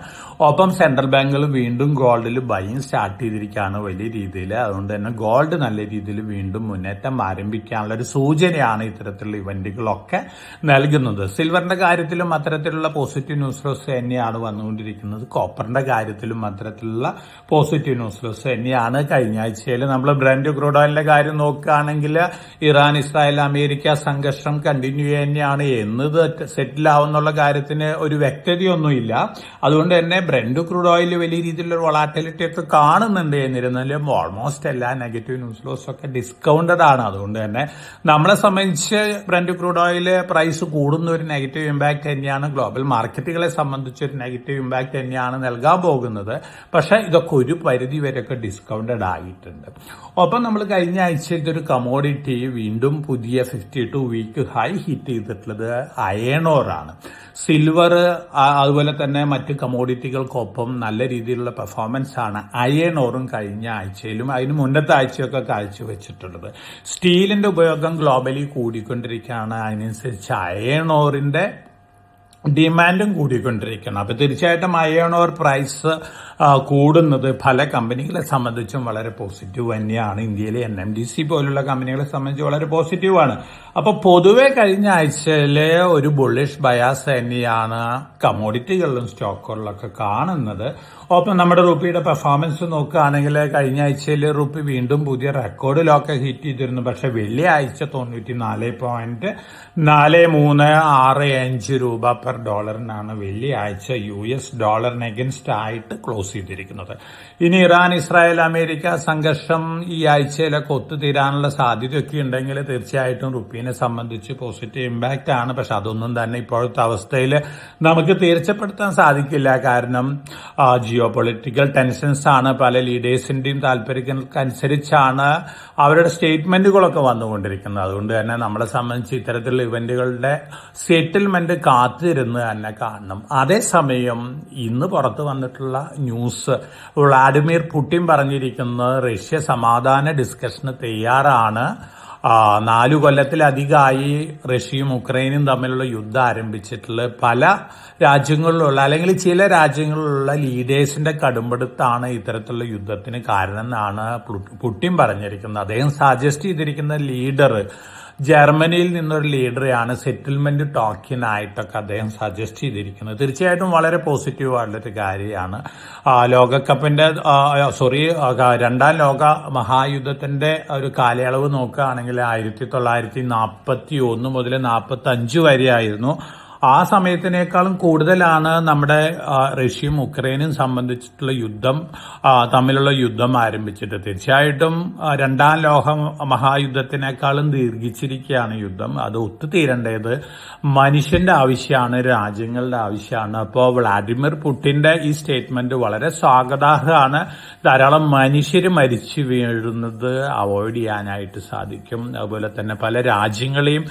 ഒപ്പം സെൻട്രൽ ബാങ്കുകൾ വീണ്ടും ഗോൾഡിൽ ബൈങ് സ്റ്റാർട്ട് ചെയ്തിരിക്കുകയാണ് വലിയ രീതിയിൽ. അതുകൊണ്ട് തന്നെ ഗോൾഡ് നല്ല രീതിയിൽ വീണ്ടും മുന്നേറ്റം ആരംഭിക്കാനുള്ള ഒരു സൂചനയാണ് ഇത്തരത്തിലുള്ള ഇവന്റുകളൊക്കെ നൽകുന്നത്. സിൽവറിന്റെ കാര്യത്തിലും അത്തരത്തിലുള്ള പോസിറ്റീവ് ന്യൂസ് ഫ്ലോസ് തന്നെയാണ് വന്നുകൊണ്ടിരിക്കുന്നത്. കോപ്പറിന്റെ കാര്യത്തിലും അത്തരത്തിലുള്ള പോസിറ്റീവ് ന്യൂസ് ഫ്ലോസ് തന്നെയാണ്. കഴിഞ്ഞ ആഴ്ചയിൽ നമ്മൾ ബ്രന്റ് ക്രൂഡ് ഓയിലിന്റെ കാര്യം നോക്കുകയാണെങ്കിൽ ഇറാൻ, ഇസ്രായേൽ, അമേരിക്ക സംഘർഷം കണ്ടിന്യൂ തന്നെയാണ്. എന്നത് സെറ്റിൽ ആവുന്നുള്ള കാര്യത്തിന് ഒരു വ്യക്തതയൊന്നുമില്ല. അതുകൊണ്ട് തന്നെ ബ്രന്റ് ക്രൂഡ് ഓയിൽ വലിയ രീതിയിലുള്ള വൊളാറ്റിലിറ്റി ഒക്കെ കാണുന്നുണ്ട്. എന്നിരുന്നാലും ഓൾമോസ്റ്റ് എല്ലാ നെഗറ്റീവ് ന്യൂസ് ഫ്ലോസ് ഒക്കെ ഡിസ്കൗണ്ടഡ് ആണ്. അതുകൊണ്ട് തന്നെ നമ്മളെ സംബന്ധിച്ച് ബ്രന്റ് ക്രൂഡ് ഓയിൽ പ്രൈസ് കൂടുന്ന ഒരു നെഗറ്റീവ് ഇമ്പാക്ട് തന്നെയാണ് ഗ്ലോബൽ മാർക്കറ്റുകളെ സംബന്ധിച്ച് ഒരു നെഗറ്റീവ് ഇമ്പാക്ട് തന്നെയാണ് നൽകാൻ പോകുന്നത്. പക്ഷെ ഇതൊക്കെ ഒരു പരിധി വരെയൊക്കെ ഡിസ്കൗണ്ടഡ് ആയിട്ടുണ്ട്. ഒപ്പം നമ്മൾ കഴിഞ്ഞ ആഴ്ചയിലത്തെ ഒരു കമോഡിറ്റി വീണ്ടും പുതിയ 52 വീക്ക് ഹൈ ഹിറ്റ് ചെയ്തിട്ടുള്ളത് അയൺ ഓർ ആണ്. സിൽവർ അതുപോലെ തന്നെ മറ്റ് കമോഡിറ്റികൾക്കൊപ്പം നല്ല രീതിയിലുള്ള പെർഫോമൻസ് ആണ് അയൺ ഓറും കഴിഞ്ഞ ആഴ്ചയിലും അതിന് മുന്നത്തെ ആഴ്ചയൊക്കെ കാഴ്ചവെച്ചിട്ടുള്ളത്. സ്റ്റീലിന്റെ ഉപയോഗം ഗ്ലോബലി കൂടിക്കൊണ്ടിരിക്കുകയാണ്. അതിനനുസരിച്ച് അയൺ ഓറിന്റെ ഡിമാൻഡും കൂടിക്കൊണ്ടിരിക്കണം. അപ്പൊ തീർച്ചയായിട്ടും അയൺ ഓർ പ്രൈസ് കൂടുന്നത് പല കമ്പനികളെ സംബന്ധിച്ചും വളരെ പോസിറ്റീവ് തന്നെയാണ്. ഇന്ത്യയിലെ NMDC പോലുള്ള കമ്പനികളെ സംബന്ധിച്ച് വളരെ പോസിറ്റീവാണ്. അപ്പൊ പൊതുവെ കഴിഞ്ഞ ആഴ്ചയിലെ ഒരു ബുള്ളിഷ് ബയാസ് തന്നെയാണ് കമ്മോഡിറ്റികളിലും സ്റ്റോക്കുകളിലൊക്കെ കാണുന്നത്. ഒപ്പം നമ്മുടെ റുപ്പിയുടെ പെർഫോമൻസ് നോക്കുകയാണെങ്കിൽ കഴിഞ്ഞ ആഴ്ചയിൽ റുപ്പി വീണ്ടും പുതിയ റെക്കോർഡ് ലോക്ക് ഹിറ്റ് ചെയ്തിരുന്നു. പക്ഷെ വെള്ളിയാഴ്ച 94.4365 രൂപ പെർ ഡോളറിനാണ് വെള്ളിയാഴ്ച US ഡോളറിന് അഗൻസ്റ്റ് ആയിട്ട് ക്ലോസ് ചെയ്തിരിക്കുന്നത്. ഇനി ഇറാൻ, ഇസ്രായേൽ, അമേരിക്ക സംഘർഷം ഈ ആഴ്ചയിലൊക്കെ ഒത്തുതീരാനുള്ള സാധ്യതയൊക്കെ ഉണ്ടെങ്കിൽ തീർച്ചയായിട്ടും റുപ്പീനെ സംബന്ധിച്ച് പോസിറ്റീവ് ഇമ്പാക്റ്റ് ആണ്. പക്ഷെ അതൊന്നും തന്നെ ഇപ്പോഴത്തെ അവസ്ഥയിൽ നമുക്ക് തീർച്ചപ്പെടുത്താൻ സാധിക്കില്ല. കാരണം ജിയോ പൊളിറ്റിക്കൽ ടെൻഷൻസ് ആണ്. പല ലീഡേഴ്സിന്റെയും താല്പര്യങ്ങൾക്കനുസരിച്ചാണ് അവരുടെ സ്റ്റേറ്റ്മെന്റുകളൊക്കെ വന്നുകൊണ്ടിരിക്കുന്നത്. അതുകൊണ്ട് തന്നെ നമ്മളെ സംബന്ധിച്ച് ഇത്തരത്തിലുള്ള ഇവന്റുകളുടെ സെറ്റിൽമെന്റ് കാത്തിരുന്ന് തന്നെ കാണണം. അതേസമയം ഇന്ന് പുറത്തു വന്നിട്ടുള്ള ന്യൂസ്, വ്ളാഡിമിർ പുടിൻ പറഞ്ഞിരിക്കുന്നത് റഷ്യ സമാധാന ഡിസ്കഷന് തയ്യാറാണ്. 4 കൊല്ലത്തിലധികമായി റഷ്യയും ഉക്രൈനും തമ്മിലുള്ള യുദ്ധം ആരംഭിച്ചിട്ടുള്ള പല രാജ്യങ്ങളിലുള്ള അല്ലെങ്കിൽ ചില രാജ്യങ്ങളിലുള്ള ലീഡേഴ്സിന്റെ കടുംപിടുത്താണ് ഇത്തരത്തിലുള്ള യുദ്ധത്തിന് കാരണം എന്നാണ് പുടിൻ പറഞ്ഞിരിക്കുന്നത്. അദ്ദേഹം സജസ്റ്റ് ചെയ്തിരിക്കുന്ന ലീഡർ ജർമ്മനിയിൽ നിന്നൊരു ലീഡറെയാണ് സെറ്റിൽമെന്റ് ടോക്കിനായിട്ടൊക്കെ അദ്ദേഹം സജസ്റ്റ് ചെയ്തിരിക്കുന്നത്. തീർച്ചയായിട്ടും വളരെ പോസിറ്റീവ് ആയിട്ടുള്ളൊരു കാര്യമാണ്. ലോകകപ്പിന്റെ രണ്ടാം ലോക മഹായുദ്ധത്തിന്റെ ഒരു കാലയളവ് നോക്കുകയാണെങ്കിൽ 1941 മുതൽ 45 വരെയായിരുന്നു. ആ സമയത്തിനേക്കാളും കൂടുതലാണ് നമ്മുടെ റഷ്യയും ഉക്രൈനും സംബന്ധിച്ചിട്ടുള്ള തമ്മിലുള്ള യുദ്ധം ആരംഭിച്ചിട്ട്. തീർച്ചയായിട്ടും രണ്ടാം ലോക മഹായുദ്ധത്തിനേക്കാളും ദീർഘിച്ചിരിക്കുകയാണ് യുദ്ധം. അത് ഒത്തുതീരേണ്ടത് മനുഷ്യന്റെ ആവശ്യമാണ്, രാജ്യങ്ങളുടെ ആവശ്യമാണ്. അപ്പോൾ വ്ളാഡിമിർ പുടിന്റെ ഈ സ്റ്റേറ്റ്മെന്റ് വളരെ സ്വാഗതാർഹമാണ്. ധാരാളം മനുഷ്യർ മരിച്ചു വീഴുന്നത് അവോയ്ഡ് ചെയ്യാനായിട്ട് സാധിക്കും. അതുപോലെ തന്നെ പല രാജ്യങ്ങളെയും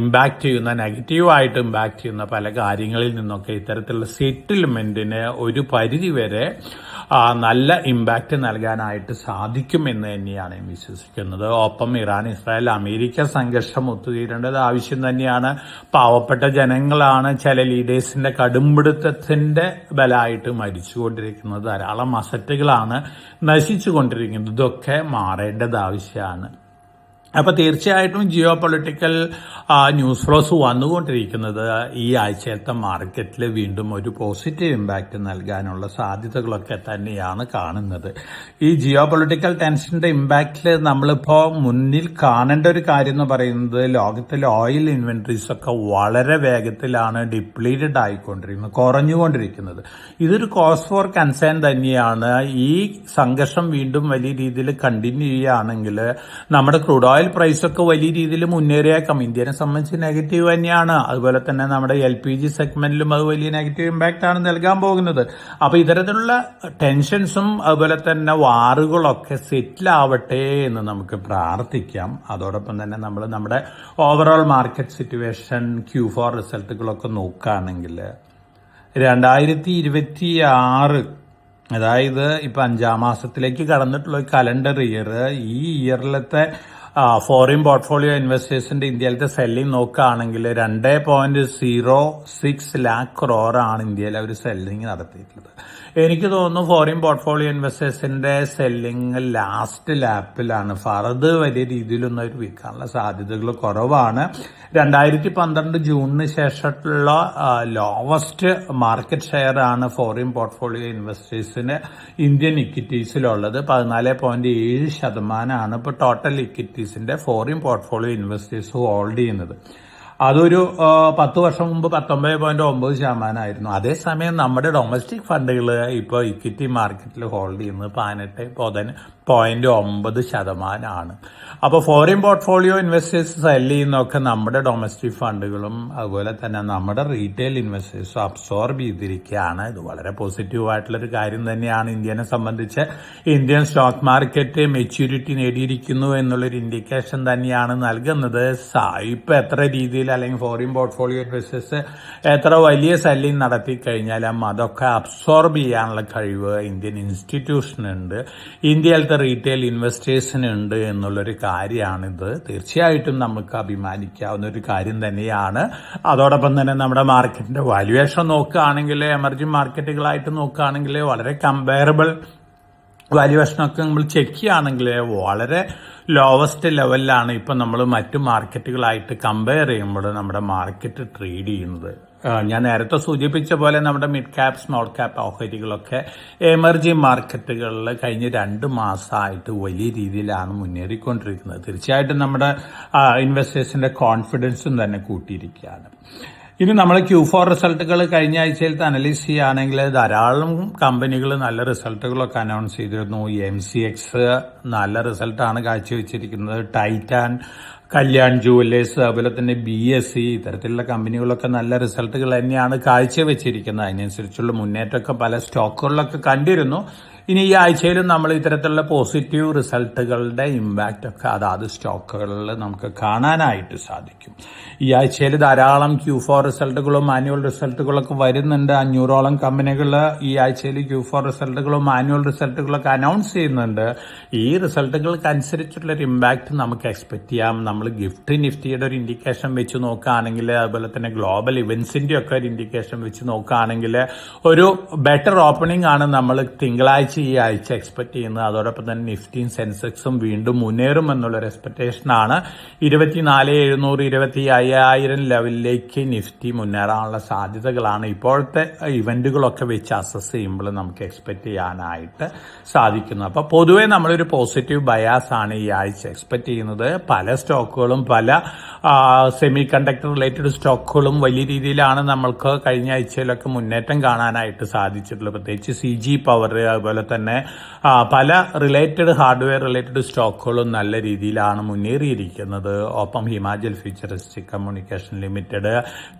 ഇമ്പാക്ട് ചെയ്യുന്ന നെഗറ്റീവായിട്ട് ഇമ്പാക്ട് ചെയ്യുന്ന പല കാര്യങ്ങളിൽ നിന്നൊക്കെ ഇത്തരത്തിലുള്ള സെറ്റിൽമെന്റിന് ഒരു പരിധിവരെ നല്ല ഇമ്പാക്ട് നൽകാനായിട്ട് സാധിക്കുമെന്ന് തന്നെയാണ് ഞാൻ വിശ്വസിക്കുന്നത്. ഒപ്പം ഇറാൻ, ഇസ്രായേൽ, അമേരിക്ക സംഘർഷം ഒത്തുതീരേണ്ടത് ആവശ്യം തന്നെയാണ്. പാവപ്പെട്ട ജനങ്ങളാണ് ചില ലീഡേഴ്സിന്റെ കടുംപിടുത്തത്തിന്റെ ബലമായിട്ട് മരിച്ചുകൊണ്ടിരിക്കുന്നത്. ധാരാളം അസറ്റുകളാണ് നശിച്ചുകൊണ്ടിരിക്കുന്നത്. ഇതൊക്കെ മാറേണ്ടത് ആവശ്യമാണ്. അപ്പൊ തീർച്ചയായിട്ടും ജിയോ പൊളിറ്റിക്കൽ ന്യൂസ് ഫ്ലോസ് വന്നുകൊണ്ടിരിക്കുന്നത് ഈ ആഴ്ചത്തെ മാർക്കറ്റിൽ വീണ്ടും ഒരു പോസിറ്റീവ് ഇമ്പാക്റ്റ് നൽകാനുള്ള സാധ്യതകളൊക്കെ തന്നെയാണ് കാണുന്നത്. ഈ ജിയോ പൊളിറ്റിക്കൽ ടെൻഷന്റെ ഇമ്പാക്റ്റിൽ നമ്മളിപ്പോ മുന്നിൽ കാണേണ്ട ഒരു കാര്യം എന്ന് പറയുന്നത് ലോകത്തിലെ ഓയിൽ ഇൻവെന്ററീസ് ഒക്കെ വളരെ വേഗത്തിലാണ് ഡിപ്ലീറ്റഡ് ആയിക്കൊണ്ടിരിക്കുന്നത്, കുറഞ്ഞുകൊണ്ടിരിക്കുന്നത്. ഇതൊരു കോസ് ഫോർ കൺസേൺ തന്നെയാണ്. ഈ സംഘർഷം വീണ്ടും വലിയ രീതിയിൽ കണ്ടിന്യൂ ചെയ്യുകയാണെങ്കിൽ നമ്മുടെ ക്രൂഡ് ഓയിൽ പ്രൈസ് ഒക്കെ വലിയ രീതിയിൽ മുന്നേറിയേക്കാം. ഇന്ത്യനെ സംബന്ധിച്ച് നെഗറ്റീവ് തന്നെയാണ്. അതുപോലെ തന്നെ നമ്മുടെ LPG സെഗ്മെന്റിലും അത് വലിയ നെഗറ്റീവ് ഇമ്പാക്റ്റ് ആണ് നൽകാൻ പോകുന്നത്. അപ്പൊ ഇത്തരത്തിലുള്ള ടെൻഷൻസും അതുപോലെ തന്നെ വാറുകളൊക്കെ സെറ്റിൽ ആവട്ടെ എന്ന് നമുക്ക് പ്രാർത്ഥിക്കാം. അതോടൊപ്പം തന്നെ നമ്മൾ നമ്മുടെ ഓവറോൾ മാർക്കറ്റ് സിറ്റുവേഷൻ Q4 റിസൾട്ടുകളൊക്കെ നോക്കുകയാണെങ്കിൽ 2026 അതായത് ഇപ്പൊ 5ാം മാസത്തിലേക്ക് കടന്നിട്ടുള്ള കലണ്ടർ ഇയർ, ഈ ഇയറിലത്തെ ഫോറിൻ പോർട്ട്ഫോളിയോ ഇൻവെസ്റ്റേഴ്സിന്റെ ഇന്ത്യയിലത്തെ സെല്ലിംഗ് നോക്കുകയാണെങ്കിൽ 2.06 lakh crore ആണ് ഇന്ത്യയിൽ അവർ സെല്ലിംഗ് നടത്തിയിട്ടുള്ളത്. എനിക്ക് തോന്നുന്നു ഫോറിൻ പോർട്ട്ഫോളിയോ ഇൻവെസ്റ്റേഴ്സിന്റെ സെല്ലിംഗ് ലാസ്റ്റ് ലാപ്പിലാണ്. ഫർദർ വലിയ രീതിയിലൊന്നും അവർ വിൽക്കാനുള്ള സാധ്യതകൾ കുറവാണ്. 2012 ജൂണിന് ശേഷമുള്ള ലോവസ്റ്റ് മാർക്കറ്റ് ഷെയർ ആണ് ഫോറിൻ പോർട്ട്ഫോളിയോ ഇൻവെസ്റ്റേഴ്സിന് ഇന്ത്യൻ ഇക്വിറ്റീസിലുള്ളത്. 14.7% ഇപ്പോൾ ടോട്ടൽ ഇക്വിറ്റീസിന്റെ ഫോറിൻ പോർട്ട്ഫോളിയോ ഇൻവെസ്റ്റേഴ്സ് ഹോൾഡ് ചെയ്യുന്നത്. അതൊരു 10 വർഷം മുമ്പ് 19.9% അതേസമയം നമ്മുടെ ഡൊമസ്റ്റിക് ഫണ്ടുകൾ ഇപ്പോൾ ഇക്വിറ്റി മാർക്കറ്റിൽ ഹോൾഡ് ചെയ്യുന്നത് 18.9% അപ്പോൾ ഫോറിൻ പോർട്ട്ഫോളിയോ ഇൻവെസ്റ്റേഴ്സ് സെല് ചെയ്യുന്നതൊക്കെ നമ്മുടെ ഡൊമസ്റ്റിക് ഫണ്ടുകളും അതുപോലെ തന്നെ നമ്മുടെ റീറ്റെയിൽ ഇൻവെസ്റ്റേഴ്സും അബ്സോർബ് ചെയ്തിരിക്കുകയാണ്. ഇത് വളരെ പോസിറ്റീവായിട്ടുള്ളൊരു കാര്യം തന്നെയാണ്. ഇന്ത്യനെ സംബന്ധിച്ച് ഇന്ത്യൻ സ്റ്റോക്ക് മാർക്കറ്റ് മെച്യൂരിറ്റി നേടിയിരിക്കുന്നു എന്നുള്ളൊരു ഇൻഡിക്കേഷൻ തന്നെയാണ് നൽകുന്നത്. ഇപ്പൊ എത്ര രീതിയിൽ അല്ലെങ്കിൽ ഫോറിൻ പോർട്ട്ഫോളിയോ ഇൻവെസ്റ്റേഴ്സ് എത്ര വലിയ സെല്ലിംഗ് നടത്തി കഴിഞ്ഞാലും അതൊക്കെ അബ്സോർബ് ചെയ്യാനുള്ള കഴിവ് ഇന്ത്യൻ ഇൻസ്റ്റിറ്റ്യൂഷനുണ്ട്, ഇന്ത്യയിലത്തെ റീറ്റെയിൽ ഇൻവെസ്റ്റേഴ്സിനുണ്ട് എന്നുള്ളൊരു കാര്യമാണിത്. തീർച്ചയായിട്ടും നമുക്ക് അഭിമാനിക്കാവുന്ന ഒരു കാര്യം തന്നെയാണ്. അതോടൊപ്പം തന്നെ നമ്മുടെ മാർക്കറ്റിന്റെ വാല്യുവേഷൻ നോക്കുകയാണെങ്കിൽ എമർജിംഗ് മാർക്കറ്റുകളായിട്ട് നോക്കുകയാണെങ്കിൽ വളരെ കമ്പയറബിൾ വാല്യുവേഷനൊക്കെ നമ്മൾ ചെക്ക് ചെയ്യുകയാണെങ്കിൽ വളരെ ലോവസ്റ്റ് ലെവലിലാണ് ഇപ്പം നമ്മൾ മറ്റു മാർക്കറ്റുകളായിട്ട് കമ്പയർ ചെയ്യുമ്പോൾ നമ്മുടെ മാർക്കറ്റ് ട്രേഡ് ചെയ്യുന്നത്. ഞാൻ നേരത്തെ സൂചിപ്പിച്ച പോലെ നമ്മുടെ മിഡ് ക്യാപ് സ്മോൾ ക്യാപ് ഓഹരികളൊക്കെ എമർജിംഗ് മാർക്കറ്റുകളിൽ കഴിഞ്ഞ 2 മാസമായിട്ട് വലിയ രീതിയിലാണ് മുന്നേറിക്കൊണ്ടിരിക്കുന്നത്. തീർച്ചയായിട്ടും നമ്മുടെ ഇൻവെസ്റ്റേഴ്സിന്റെ കോൺഫിഡൻസും തന്നെ കൂട്ടിയിരിക്കുകയാണ്. ഇനി നമ്മൾ Q4 റിസൾട്ടുകൾ കഴിഞ്ഞ ആഴ്ചയിലത്തെ അനലൈസ് ചെയ്യുകയാണെങ്കിൽ ധാരാളം കമ്പനികൾ നല്ല റിസൾട്ടുകളൊക്കെ അനൗൺസ് ചെയ്തിരുന്നു. MCX നല്ല റിസൾട്ടാണ് കാഴ്ചവെച്ചിരിക്കുന്നത്. ടൈറ്റാൻ, കല്യാൺ ജുവല്ലേഴ്സ്, അതുപോലെ തന്നെ BSE ഇത്തരത്തിലുള്ള കമ്പനികളൊക്കെ നല്ല റിസൾട്ടുകൾ തന്നെയാണ് കാഴ്ചവെച്ചിരിക്കുന്നത്. അതിനനുസരിച്ചുള്ള മുന്നേറ്റമൊക്കെ പല സ്റ്റോക്കുകളിലൊക്കെ കണ്ടിരുന്നു. ഇനി ഈ ആഴ്ചയിലും നമ്മൾ ഇത്തരത്തിലുള്ള പോസിറ്റീവ് റിസൾട്ടുകളുടെ ഇമ്പാക്റ്റ് ഒക്കെ അതാത് സ്റ്റോക്കുകളിൽ നമുക്ക് കാണാനായിട്ട് സാധിക്കും. ഈ ആഴ്ചയിൽ ധാരാളം Q4 റിസൾട്ടുകളും ആനുവൽ റിസൾട്ടുകളൊക്കെ വരുന്നുണ്ട്. 500ഓളം കമ്പനികൾ ഈ ആഴ്ചയിൽ Q4 റിസൾട്ടുകളും ആനുവൽ റിസൾട്ടുകളൊക്കെ അനൗൺസ് ചെയ്യുന്നുണ്ട്. ഈ റിസൾട്ടുകൾക്ക് അനുസരിച്ചുള്ള ഒരു ഇമ്പാക്റ്റ് നമുക്ക് എക്സ്പെക്ട് ചെയ്യാം. നമ്മൾ നിഫ്റ്റിയുടെ ഒരു ഇൻഡിക്കേഷൻ വെച്ച് നോക്കുകയാണെങ്കിൽ, അതുപോലെ തന്നെ ഗ്ലോബൽ ഇവന്റ്സിന്റെ ഒക്കെ ഒരു ഇൻഡിക്കേഷൻ വെച്ച് നോക്കുകയാണെങ്കിൽ ഒരു ബെറ്റർ ഓപ്പണിംഗ് ആണ് നമ്മൾ തിങ്കളാഴ്ച ഈ ആഴ്ച എക്സ്പെക്ട് ചെയ്യുന്നത്. അതോടൊപ്പം തന്നെ നിഫ്റ്റിയും സെൻസെക്സും വീണ്ടും മുന്നേറും എന്നുള്ളൊരു എക്സ്പെക്ടേഷനാണ്. 24,700 25,000 ലെവലിലേക്ക് നിഫ്റ്റി മുന്നേറാനുള്ള സാധ്യതകളാണ് ഇപ്പോഴത്തെ ഇവന്റുകളൊക്കെ വെച്ച് അസസ് ചെയ്യുമ്പോൾ നമുക്ക് എക്സ്പെക്ട് ചെയ്യാനായിട്ട് സാധിക്കുന്നത്. അപ്പൊ പൊതുവെ നമ്മളൊരു പോസിറ്റീവ് ബയാസ് ആണ് ഈ ആഴ്ച എക്സ്പെക്ട് ചെയ്യുന്നത്. പല സ്റ്റോക്കുകളും പല സെമി കണ്ടക്ടർ റിലേറ്റഡ് സ്റ്റോക്കുകളും വലിയ രീതിയിലാണ് നമ്മൾക്ക് കഴിഞ്ഞ ആഴ്ചയിലൊക്കെ മുന്നേറ്റം കാണാനായിട്ട് സാധിച്ചിട്ടുള്ളത്. പ്രത്യേകിച്ച് CG പവർ, അതുപോലെ തന്നെ പല റിലേറ്റഡ് ഹാർഡ്വെയർ റിലേറ്റഡ് സ്റ്റോക്കുകളും നല്ല രീതിയിലാണ് മുന്നേറിയിരിക്കുന്നത്. ഒപ്പം ഹിമാചൽ ഫ്യൂച്ചറിസ്റ്റിക് കമ്മ്യൂണിക്കേഷൻ ലിമിറ്റഡ്,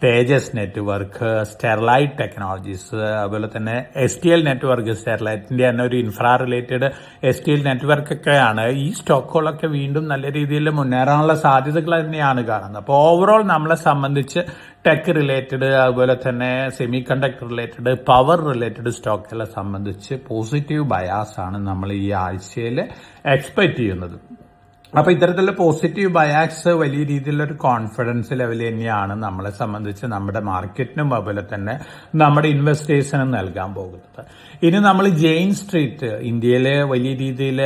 തേജസ് നെറ്റ്വർക്ക്, സ്റ്റെർലൈറ്റ് ടെക്നോളജീസ്, അതുപോലെ തന്നെ STL നെറ്റ്വർക്ക്, സ്റ്റെർലൈറ്റിന്റെ തന്നെ ഒരു ഇൻഫ്രാ റിലേറ്റഡ് STL നെറ്റ്വർക്ക് ഒക്കെയാണ്. ഈ സ്റ്റോക്കുകളൊക്കെ വീണ്ടും നല്ല രീതിയിൽ മുന്നേറാനുള്ള സാധ്യതകൾ തന്നെയാണ് കാണുന്നത്. അപ്പോൾ ഓവറോൾ നമ്മളെ സംബന്ധിച്ച് ടെക് റിലേറ്റഡ്, അതുപോലെ തന്നെ semiconductor related, power related സ്റ്റോക്കുകളെ സംബന്ധിച്ച് പോസിറ്റീവ് ബയാസ് ആണ് നമ്മൾ ഈ ആഴ്ചയിൽ എക്സ്പെക്ട് ചെയ്യുന്നത്. അപ്പൊ ഇത്തരത്തിലുള്ള പോസിറ്റീവ് ബയാക്സ് വലിയ രീതിയിലുള്ള ഒരു കോൺഫിഡൻസ് ലെവൽ തന്നെയാണ് നമ്മളെ സംബന്ധിച്ച് നമ്മുടെ മാർക്കറ്റിനും അതുപോലെ തന്നെ നമ്മുടെ ഇൻവെസ്റ്റേഴ്സിനും നൽകാൻ പോകുന്നത്. ഇനി നമ്മൾ ജെയിൻ സ്ട്രീറ്റ് ഇന്ത്യയിലെ വലിയ രീതിയിൽ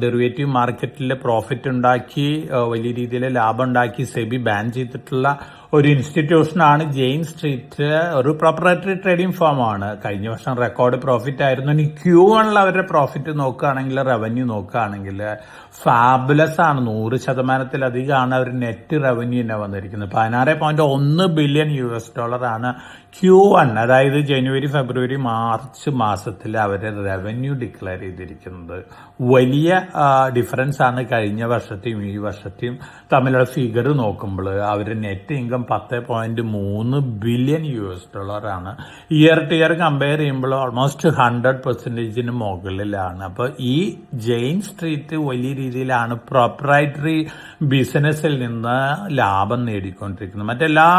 ഡെറിവേറ്റീവ് മാർക്കറ്റിൽ പ്രോഫിറ്റ് ഉണ്ടാക്കി വലിയ രീതിയിൽ ലാഭം ഉണ്ടാക്കി സെബി ബാൻ ചെയ്തിട്ടുള്ള ഒരു ഇൻസ്റ്റിറ്റ്യൂഷനാണ് ജെയിൻ സ്ട്രീറ്റ്. ഒരു പ്രൊപ്പറേറ്ററി ട്രേഡിംഗ് ഫേമാണ്. കഴിഞ്ഞ വർഷം റെക്കോർഡ് പ്രോഫിറ്റ് ആയിരുന്നു. ഇനി Q1 അവരുടെ പ്രോഫിറ്റ് നോക്കുകയാണെങ്കിൽ, റവന്യൂ നോക്കുകയാണെങ്കിൽ ഫാബുലസ് ആണ്. 100%-ലധികമാണ് അവർ നെറ്റ് റവന്യൂ തന്നെ വന്നിരിക്കുന്നത്. $16.1 ബില്യൺ ആണ് Q1, അതായത് ജനുവരി, ഫെബ്രുവരി, മാർച്ച് മാസത്തിൽ അവരെ റവന്യൂ ഡിക്ലെയർ ചെയ്തിരിക്കുന്നത്. വലിയ ഡിഫറൻസ് ആണ് കഴിഞ്ഞ വർഷത്തെയും ഈ വർഷത്തെയും തമ്മിലുള്ള ഫിഗർ നോക്കുമ്പോൾ. അവരുടെ നെറ്റ് ഇൻകം $10.3 ബില്യൺ ആണ്. ഇയർ ടു ഇയർ കമ്പയർ ചെയ്യുമ്പോൾ ഓൾമോസ്റ്റ് 100% മുകളിലാണ്. അപ്പോൾ ഈ ജെയിൻ സ്ട്രീറ്റ് വലിയ രീതിയിലാണ് പ്രൊപ്രൈറ്ററി ബിസിനസ്സിൽ നിന്ന് ലാഭം നേടിക്കൊണ്ടിരിക്കുന്നത്. മറ്റെല്ലാ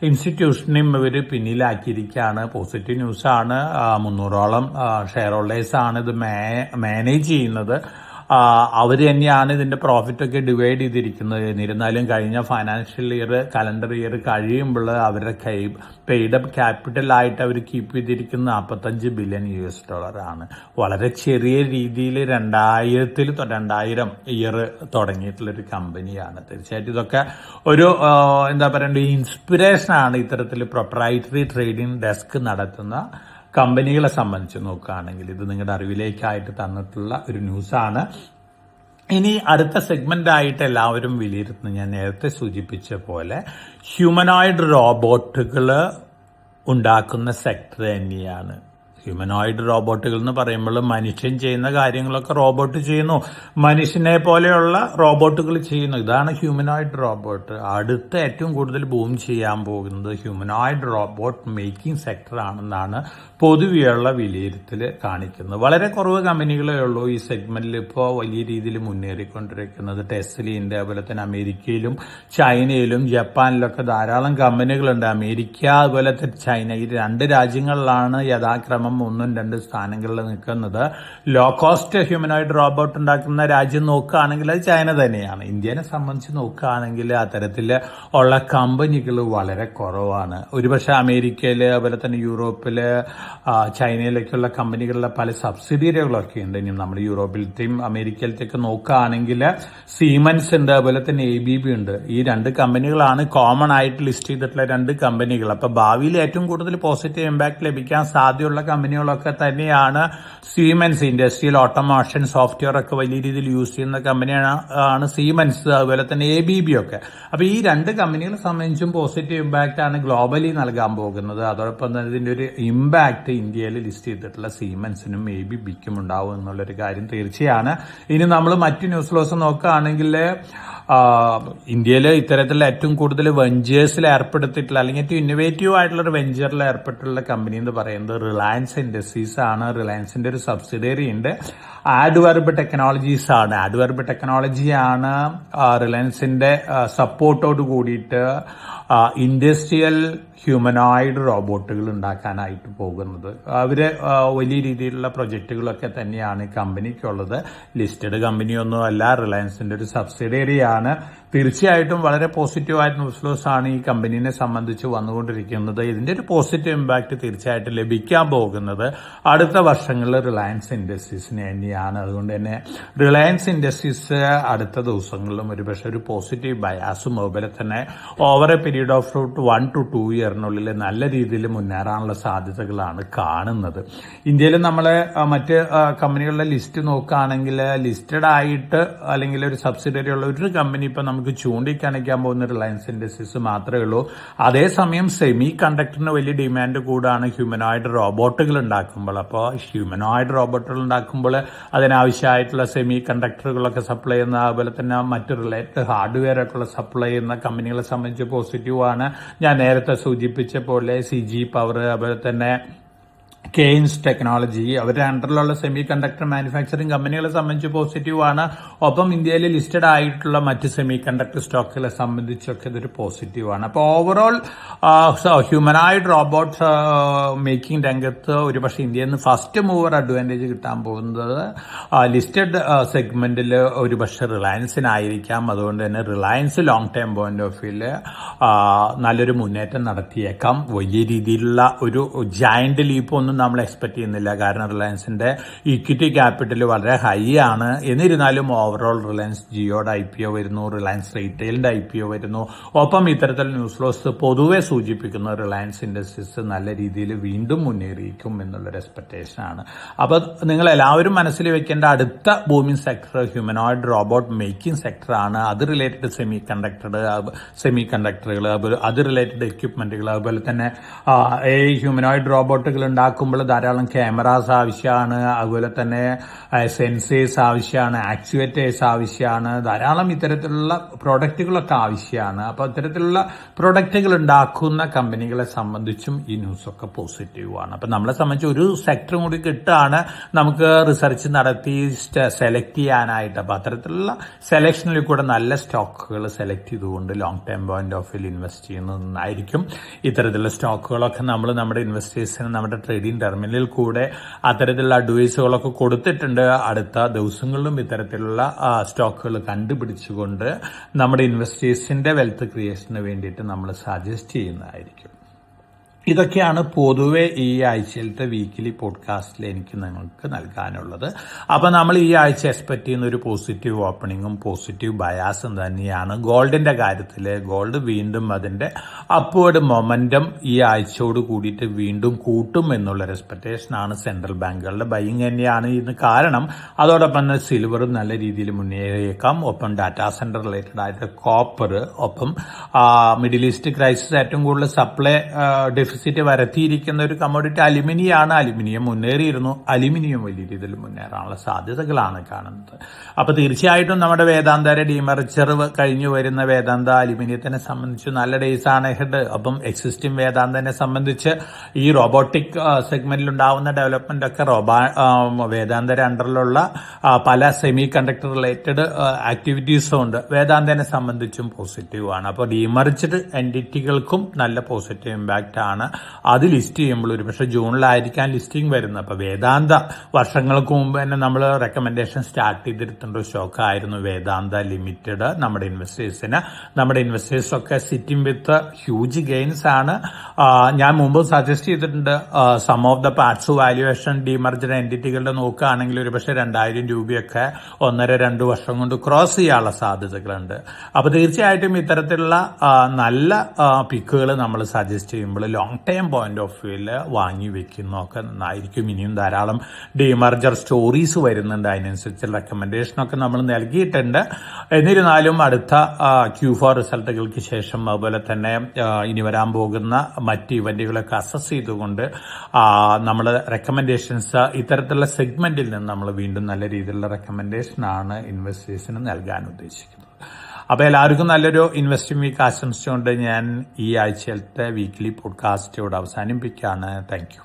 ഇൻസ്റ്റിറ്റ്യൂഷനെയും ഇവർ പിന്നിലാക്കിയിരിക്കുകയാണ്. പോസിറ്റീവ് ന്യൂസാണ്. 300ഓളം ഷെയർ ഹോൾഡേഴ്സ് ആണ് ഇത് മാനേജ് ചെയ്യുന്നത്. അവർ തന്നെയാണ് ഇതിന്റെ പ്രോഫിറ്റ് ഒക്കെ ഡിവൈഡ് ചെയ്തിരിക്കുന്നത്. എന്നിരുന്നാലും കഴിഞ്ഞ ഫൈനാൻഷ്യൽ ഇയർ, കലണ്ടർ ഇയർ കഴിയുമ്പോൾ അവരുടെ പെയ്ഡ് അപ്പ് ക്യാപിറ്റൽ ആയിട്ട് അവർ കീപ്പ് ചെയ്തിരിക്കുന്ന $45 ബില്യൺ ആണ്. വളരെ ചെറിയ രീതിയിൽ 2000 ഇയർ തുടങ്ങിയിട്ടുള്ള ഒരു കമ്പനിയാണ്. തീർച്ചയായിട്ടും ഇതൊക്കെ ഒരു എന്താ പറയണ്ടത് ഇൻസ്പിറേഷൻ ആണ് ഇത്തരത്തിൽ പ്രൊപ്രൈറ്ററി ട്രേഡിംഗ് ഡെസ്ക് നടത്തുന്ന കമ്പനികളെ സംബന്ധിച്ച് നോക്കുകയാണെങ്കിൽ. ഇത് നിങ്ങളുടെ അറിവിലേക്കായിട്ട് തന്നിട്ടുള്ള ഒരു ന്യൂസാണ്. ഇനി അടുത്ത സെഗ്മെന്റ് ആയിട്ട് എല്ലാവരും വിലയിരുത്തുന്നത് ഞാൻ നേരത്തെ സൂചിപ്പിച്ച പോലെ ഹ്യൂമനോയിഡ് റോബോട്ടുകൾ ഉണ്ടാക്കുന്ന സെക്ടർ തന്നെയാണ്. ഹ്യൂമനോയിഡ് റോബോട്ടുകൾ എന്ന് പറയുമ്പോൾ മനുഷ്യൻ ചെയ്യുന്ന കാര്യങ്ങളൊക്കെ റോബോട്ട് ചെയ്യുന്നു, മനുഷ്യനെ പോലെയുള്ള റോബോട്ടുകൾ ചെയ്യുന്നു. ഇതാണ് ഹ്യൂമനോയിഡ് റോബോട്ട്. അടുത്ത ഏറ്റവും കൂടുതൽ ബൂം ചെയ്യാൻ പോകുന്നത് ഹ്യൂമനോയിഡ് റോബോട്ട് മേക്കിംഗ് സെക്ടർ ആണെന്നാണ് പൊതുവെയുള്ള വിലയിരുത്തൽ കാണിക്കുന്നത്. വളരെ കുറവ് കമ്പനികളേ ഉള്ളൂ ഈ സെഗ്മെന്റിൽ ഇപ്പോൾ വലിയ രീതിയിൽ മുന്നേറിക്കൊണ്ടിരിക്കുന്നത്. ടെസ്ലയുണ്ട്, അതുപോലെ തന്നെ അമേരിക്കയിലും ചൈനയിലും ജപ്പാനിലൊക്കെ ധാരാളം കമ്പനികളുണ്ട്. അമേരിക്ക അതുപോലെ തന്നെ ചൈന, ഈ രണ്ട് രാജ്യങ്ങളിലാണ് യഥാക്രമം 1, 2 സ്ഥാനങ്ങളിൽ നിൽക്കുന്നത്. ലോ കോസ്റ്റ് ഹ്യൂമനോയിഡ് റോബോട്ട് ഉണ്ടാക്കുന്ന രാജ്യം നോക്കുകയാണെങ്കിൽ അത് ചൈന തന്നെയാണ്. ഇന്ത്യനെ സംബന്ധിച്ച് നോക്കുകയാണെങ്കിൽ അത്തരത്തിൽ ഉള്ള കമ്പനികൾ വളരെ കുറവാണ്. ഒരുപക്ഷെ അമേരിക്കയിൽ, അതുപോലെ തന്നെ യൂറോപ്പിൽ, ചൈനയിലേക്കുള്ള കമ്പനികളിലെ പല സബ്സിഡിയറികളൊക്കെ ഉണ്ട്. ഇനി നമ്മൾ യൂറോപ്പിലത്തെയും അമേരിക്കയിലത്തെയൊക്കെ നോക്കുകയാണെങ്കിൽ സീമൻസ് ഉണ്ട്, അതുപോലെ തന്നെ ABB ഉണ്ട്. ഈ 2 കമ്പനികളാണ് കോമൺ ആയിട്ട് ലിസ്റ്റ് ചെയ്തിട്ടുള്ള 2 കമ്പനികൾ. അപ്പൊ ഭാവിയിൽ ഏറ്റവും കൂടുതൽ പോസിറ്റീവ് ഇമ്പാക്ട് ലഭിക്കാൻ സാധ്യതയുള്ള കമ്പനികളൊക്കെ തന്നെയാണ് സീമൻസ്. ഇൻഡസ്ട്രിയൽ ഓട്ടോമേഷൻ സോഫ്റ്റ്വെയർ ഒക്കെ വലിയ രീതിയിൽ യൂസ് ചെയ്യുന്ന കമ്പനിയാണ് സീമൻസ്, അതുപോലെ തന്നെ ABB ഒക്കെ. അപ്പൊ ഈ 2 കമ്പനികളെ സംബന്ധിച്ചും പോസിറ്റീവ് ഇമ്പാക്ട് ആണ് ഗ്ലോബലി നൽകാൻ പോകുന്നത്. അതോടൊപ്പം തന്നെ ഇതിന്റെ ഒരു ഇമ്പാക്ട് ഇന്ത്യയിൽ ലിസ്റ്റ് ചെയ്തിട്ടുള്ള സീമൻസിനും ABBക്കും ഉണ്ടാവും എന്നുള്ളൊരു കാര്യം തീർച്ചയാണ്. ഇനി നമ്മൾ മറ്റു ന്യൂസ് ഫ്ലോസ് നോക്കുകയാണെങ്കിൽ ഇന്ത്യയിൽ ഇത്തരത്തിലുള്ള ഏറ്റവും കൂടുതൽ വെഞ്ചേഴ്സിൽ ഏർപ്പെടുത്തിയിട്ടുള്ള അല്ലെങ്കിൽ ഏറ്റവും ഇന്നോവേറ്റീവ് ആയിട്ടുള്ള ഒരു വെഞ്ചറിൽ ഏർപ്പെട്ടുള്ള കമ്പനി എന്ന് പറയുന്നത് റിലയൻസ് ഇൻഡസ്ട്രീസ് ആണ്. റിലയൻസിന്റെ ഒരു സബ്സിഡിയറി ഉണ്ട്, ആഡ്വർബ് ടെക്നോളജീസ് ആണ്. ആഡ്വർബ് ടെക്നോളജിയാണ് റിലയൻസിന്റെ സപ്പോർട്ടോട് കൂടിയിട്ട് ഇൻഡസ്ട്രിയൽ ഹ്യൂമനോയിഡ് റോബോട്ടുകൾ ഉണ്ടാക്കാനായിട്ട് പോകുന്നത്. അവര് വലിയ രീതിയിലുള്ള പ്രൊജക്ടുകളൊക്കെ തന്നെയാണ് കമ്പനിക്കുള്ളത്. ലിസ്റ്റഡ് കമ്പനിയൊന്നും അല്ല, റിലയൻസിന്റെ ഒരു സബ്സിഡിയറിയാണ്. തീർച്ചയായിട്ടും വളരെ പോസിറ്റീവായിട്ട് ന്യൂസ് ഫ്ലോസ് ആണ് ഈ കമ്പനീനെ സംബന്ധിച്ച് വന്നുകൊണ്ടിരിക്കുന്നത്. ഇതിന്റെ ഒരു പോസിറ്റീവ് ഇമ്പാക്ട് തീർച്ചയായിട്ടും ലഭിക്കാൻ പോകുന്നത് അടുത്ത വർഷങ്ങളിൽ റിലയൻസ് ഇൻഡസ്ട്രീസിന് തന്നെയാണ്. അതുകൊണ്ട് തന്നെ റിലയൻസ് ഇൻഡസ്ട്രീസ് അടുത്ത ദിവസങ്ങളിലും ഒരുപക്ഷെ ഒരു പോസിറ്റീവ് ബയാസും അതുപോലെ തന്നെ over A period of 1 to 2 ഇയറിനുള്ളിൽ നല്ല രീതിയിൽ മുന്നേറാനുള്ള സാധ്യതകളാണ് കാണുന്നത്. ഇന്ത്യയിൽ നമ്മളെ മറ്റ് കമ്പനികളുടെ ലിസ്റ്റ് നോക്കുകയാണെങ്കിൽ ലിസ്റ്റഡ് ആയിട്ട് അല്ലെങ്കിൽ ഒരു സബ്സിഡറി ഉള്ള ഒരു കമ്പനി ഇപ്പൊ നമുക്ക് ചൂണ്ടിക്കാണിക്കാൻ പോകുന്ന റിലയൻസ് ഇൻഡസ്ട്രീസ് മാത്രമേ ഉള്ളൂ. അതേസമയം സെമി കണ്ടക്ടറിന് വലിയ ഡിമാൻഡ് കൂടാണ് ഹ്യൂമനോയിഡ് റോബോട്ടുകൾ ഉണ്ടാക്കുമ്പോൾ. അപ്പോൾ ഹ്യൂമനോയിഡ് റോബോട്ടുകൾ ഉണ്ടാക്കുമ്പോൾ അതിനാവശ്യമായിട്ടുള്ള സെമി കണ്ടക്ടറുകളൊക്കെ സപ്ലൈ ചെയ്യുന്ന, അതുപോലെ തന്നെ മറ്റ് റിലേറ്റഡ് ഹാർഡ്വെയർ ഒക്കെ സപ്ലൈ ചെയ്യുന്ന കമ്പനികളെ സംബന്ധിച്ച് പോസിറ്റീവ് ആണ്. ഞാൻ നേരത്തെ സൂചിപ്പിച്ച പോലെ CG പവർ, അതുപോലെ തന്നെ കെയ്ൻസ് ടെക്നോളജി, അവരുടെ അണ്ടറിലുള്ള സെമി കണ്ടക്ടർ മാനുഫാക്ചറിംഗ് കമ്പനികളെ സംബന്ധിച്ച് പോസിറ്റീവ് ആണ്. ഒപ്പം ഇന്ത്യയിൽ ലിസ്റ്റഡ് ആയിട്ടുള്ള മറ്റ് സെമി കണ്ടക്ടർ സ്റ്റോക്കുകളെ സംബന്ധിച്ചൊക്കെ ഇതൊരു പോസിറ്റീവ് ആണ്. അപ്പോൾ ഓവറോൾ ഹ്യൂമനോയിഡ് റോബോട്ട് മേക്കിംഗ് രംഗത്ത് ഒരുപക്ഷെ ഇന്ത്യയിൽ നിന്ന് ഫസ്റ്റ് മൂവർ അഡ്വാൻറ്റേജ് കിട്ടാൻ പോകുന്നത് ലിസ്റ്റഡ് സെഗ്മെന്റിൽ ഒരുപക്ഷെ റിലയൻസിനായിരിക്കാം. അതുകൊണ്ട് തന്നെ Reliance long time point of വ്യൂല് നല്ലൊരു മുന്നേറ്റം നടത്തിയേക്കാം. വലിയ രീതിയിലുള്ള ഒരു ജയന്റ് ലീപ്പ് ഒന്നും നമ്മൾ എക്സ്പെക്ട് ചെയ്യുന്നില്ല. കാരണം റിലയൻസിന്റെ ഇക്വിറ്റി ക്യാപിറ്റൽ വളരെ ഹൈ ആണ്. എന്നിരുന്നാലും ഓവറോൾ റിലയൻസ് ജിയോയുടെ IPO വരുന്നു, റിലയൻസ് റീറ്റെയിലിന്റെ IPO വരുന്നു. ഒപ്പം ഇത്തരത്തിൽ ന്യൂസ് ഫ്ലോസ് പൊതുവെ സൂചിപ്പിക്കുന്ന റിലയൻസ് ഇൻഡസ്ട്രീസ് നല്ല രീതിയിൽ വീണ്ടും മുന്നേറിയിരിക്കും എന്നുള്ളൊരു എക്സ്പെക്ടേഷൻ ആണ്. അപ്പൊ നിങ്ങൾ എല്ലാവരും മനസ്സിൽ വെക്കേണ്ട അടുത്ത booming sector humanoid robot making sector ആണ്. അത് റിലേറ്റഡ് സെമി കണ്ടക്ടറുകൾ, അത് റിലേറ്റഡ് എക്യുപ്മെന്റുകൾ, അതുപോലെ തന്നെ ഹ്യൂമനോയിഡ് റോബോട്ടുകൾ ഉണ്ടാക്കുമ്പോൾ ധാരാളം ക്യാമറാസ് ആവശ്യമാണ്, അതുപോലെ തന്നെ സെൻസേഴ്സ് ആവശ്യമാണ്, ആക്ച്വേറ്റേഴ്സ് ആവശ്യമാണ്, ധാരാളം ഇത്തരത്തിലുള്ള പ്രൊഡക്റ്റുകളൊക്കെ ആവശ്യമാണ്. അപ്പോൾ ഇത്തരത്തിലുള്ള പ്രൊഡക്റ്റുകൾ ഉണ്ടാക്കുന്ന കമ്പനികളെ സംബന്ധിച്ചും ഈ ന്യൂസൊക്കെ പോസിറ്റീവാണ്. അപ്പം നമ്മളെ സംബന്ധിച്ച് ഒരു സെക്ടറും കൂടി കിട്ടുകയാണ് നമുക്ക് റിസർച്ച് നടത്തി സെലക്ട് ചെയ്യാനായിട്ട്. അപ്പം അത്തരത്തിലുള്ള സെലക്ഷനിൽ കൂടെ നല്ല സ്റ്റോക്കുകൾ സെലക്ട് ചെയ്തുകൊണ്ട് long time point of view invest ചെയ്യുന്നതായിരിക്കും. ഇത്തരത്തിലുള്ള സ്റ്റോക്കുകളൊക്കെ നമ്മൾ നമ്മുടെ ഇൻവെസ്റ്റേഴ്സിന് നമ്മുടെ ട്രേഡിംഗ് ടെർമിനലിൽ കൂടെ അത്തരത്തിലുള്ള അഡ്വൈസുകളൊക്കെ കൊടുത്തിട്ടുണ്ട്. അടുത്ത ദിവസങ്ങളിലും ഇത്തരത്തിലുള്ള സ്റ്റോക്കുകൾ കണ്ടുപിടിച്ചുകൊണ്ട് നമ്മുടെ ഇൻവെസ്റ്റേഴ്സിന്റെ വെൽത്ത് ക്രിയേഷന് വേണ്ടിയിട്ട് നമ്മൾ സജസ്റ്റ് ചെയ്യുന്നതായിരിക്കും. ഇതൊക്കെയാണ് പൊതുവെ ഈ ആഴ്ചയിലത്തെ വീക്കിലി പോഡ്കാസ്റ്റിൽ എനിക്ക് നിങ്ങൾക്ക് നൽകാനുള്ളത്. അപ്പം നമ്മൾ ഈ ആഴ്ച എക്സ്പെക്ട് ചെയ്യുന്ന ഒരു പോസിറ്റീവ് ഓപ്പണിങ്ങും പോസിറ്റീവ് ബയാസും തന്നെയാണ്. ഗോൾഡിന്റെ കാര്യത്തിൽ ഗോൾഡ് വീണ്ടും അതിന്റെ അപ്വേർഡ് മൊമെന്റം ഈ ആഴ്ചയോട് കൂടിയിട്ട് വീണ്ടും കൂട്ടും എന്നുള്ളൊരു എക്സ്പെക്ടേഷനാണ്. സെൻട്രൽ ബാങ്കുകളുടെ ബൈയിങ് തന്നെയാണ് ഇതിന് കാരണം. അതോടൊപ്പം തന്നെ സിൽവറും നല്ല രീതിയിൽ മുന്നേറിയേക്കാം. ഒപ്പം ഡാറ്റാ സെന്റർ റിലേറ്റഡ് ആയിട്ട് കോപ്പർ, ഒപ്പം മിഡിൽ ഈസ്റ്റ് ക്രൈസിസ് ഏറ്റവും കൂടുതൽ സപ്ലൈ ഡെഫിസിറ്റ് വരുത്തിയിരിക്കുന്ന ഒരു കമ്മോഡിറ്റി അലുമിനിയാണ്. അലുമിനിയം മുന്നേറിയിരുന്നു. അലുമിനിയം വലിയ രീതിയിൽ മുന്നേറാനുള്ള സാധ്യതകളാണ് കാണുന്നത്. അപ്പോൾ തീർച്ചയായിട്ടും നമ്മുടെ വേദാന്തയുടെ ഡീമർച്ചർ കഴിഞ്ഞു വരുന്ന വേദാന്ത അലുമിനിയത്തിനെ സംബന്ധിച്ച് നല്ല ഡേയ്സ് ആണ് ഹെഡ്. അപ്പം എക്സിസ്റ്റിംഗ് വേദാന്തനെ സംബന്ധിച്ച് ഈ റോബോട്ടിക് സെഗ്മെന്റിൽ ഉണ്ടാവുന്ന ഡെവലപ്മെന്റ് ഒക്കെ വേദാന്തയുടെ അണ്ടറിലുള്ള പല സെമി കണ്ടക്ടർ റിലേറ്റഡ് ആക്ടിവിറ്റീസും ഉണ്ട്. വേദാന്തനെ സംബന്ധിച്ചും പോസിറ്റീവ് ആണ്. അപ്പോൾ ഡീമർജ്ഡ് എൻറ്റിറ്റികൾക്കും നല്ല പോസിറ്റീവ് ഇമ്പാക്റ്റ് ആണ്. അത് ലിസ്റ്റ് ചെയ്യുമ്പോൾ ഒരു പക്ഷേ ജൂണിലായിരിക്കാം ലിസ്റ്റിംഗ് വരുന്നത്. അപ്പോൾ വേദാന്ത വർഷങ്ങൾക്ക് മുമ്പ് തന്നെ നമ്മൾ റെക്കമെൻഡേഷൻ സ്റ്റാർട്ട് ചെയ്തിരുത്തേണ്ട ഒരു സ്റ്റോക്ക് ആയിരുന്നു വേദാന്ത ലിമിറ്റഡ്. നമ്മുടെ ഇൻവെസ്റ്റേഴ്സൊക്കെ സിറ്റിംഗ് വിത്ത് ഹ്യൂജ് ഗെയിൻസ് ആണ്. ഞാൻ മുമ്പ് സജസ്റ്റ് ചെയ്തിട്ടുണ്ട് sum of the parts valuation demerged എൻറ്റിറ്റികളുടെ നോക്കുകയാണെങ്കിൽ ഒരു പക്ഷേ 2000 രൂപയൊക്കെ 1.5-2 വർഷം കൊണ്ട് ക്രോസ് ചെയ്യാനുള്ള സാധ്യതകളുണ്ട്. അപ്പോൾ തീർച്ചയായിട്ടും ഇത്തരത്തിലുള്ള നല്ല പിക്കുകൾ നമ്മൾ സജസ്റ്റ് ചെയ്യുമ്പോൾ ലോങ് ടൈം പോയിന്റ് ഓഫ് വ്യൂവിൽ വാങ്ങി വെക്കുന്നതൊക്കെ നന്നായിരിക്കും. ഇനിയും ധാരാളം ഡീമർജർ സ്റ്റോറീസ് വരുന്നുണ്ട്. അതിനനുസരിച്ച് റെക്കമെൻഡേഷനൊക്കെ നമ്മൾ നൽകിയിട്ടുണ്ട്. എന്നിരുന്നാലും അടുത്ത Q4 റിസൾട്ടുകൾക്ക് ശേഷം അതുപോലെ തന്നെ ഇനി വരാൻ പോകുന്ന മറ്റ് ഇവന്റുകളൊക്കെ അസസ് ചെയ്തുകൊണ്ട് നമ്മൾ റെക്കമെൻഡേഷൻസ് ഇത്തരത്തിലുള്ള സെഗ്മെന്റിൽ നിന്ന് നമ്മൾ വീണ്ടും നല്ല രീതിയിലുള്ള റെക്കമെൻഡേഷനാണ് ഇൻവെസ്റ്റേഴ്സിന് നൽകാൻ ഉദ്ദേശിക്കുന്നത്. അപ്പോൾ എല്ലാവർക്കും നല്ലൊരു ഇൻവെസ്റ്റിംഗ് വീക്ക് ആശംസിച്ചുകൊണ്ട് ഞാൻ ഈ ആഴ്ചയിലത്തെ വീക്ക്ലി പോഡ്കാസ്റ്റ് ഇവിടെ അവസാനിപ്പിക്കുകയാണ്. Thank you.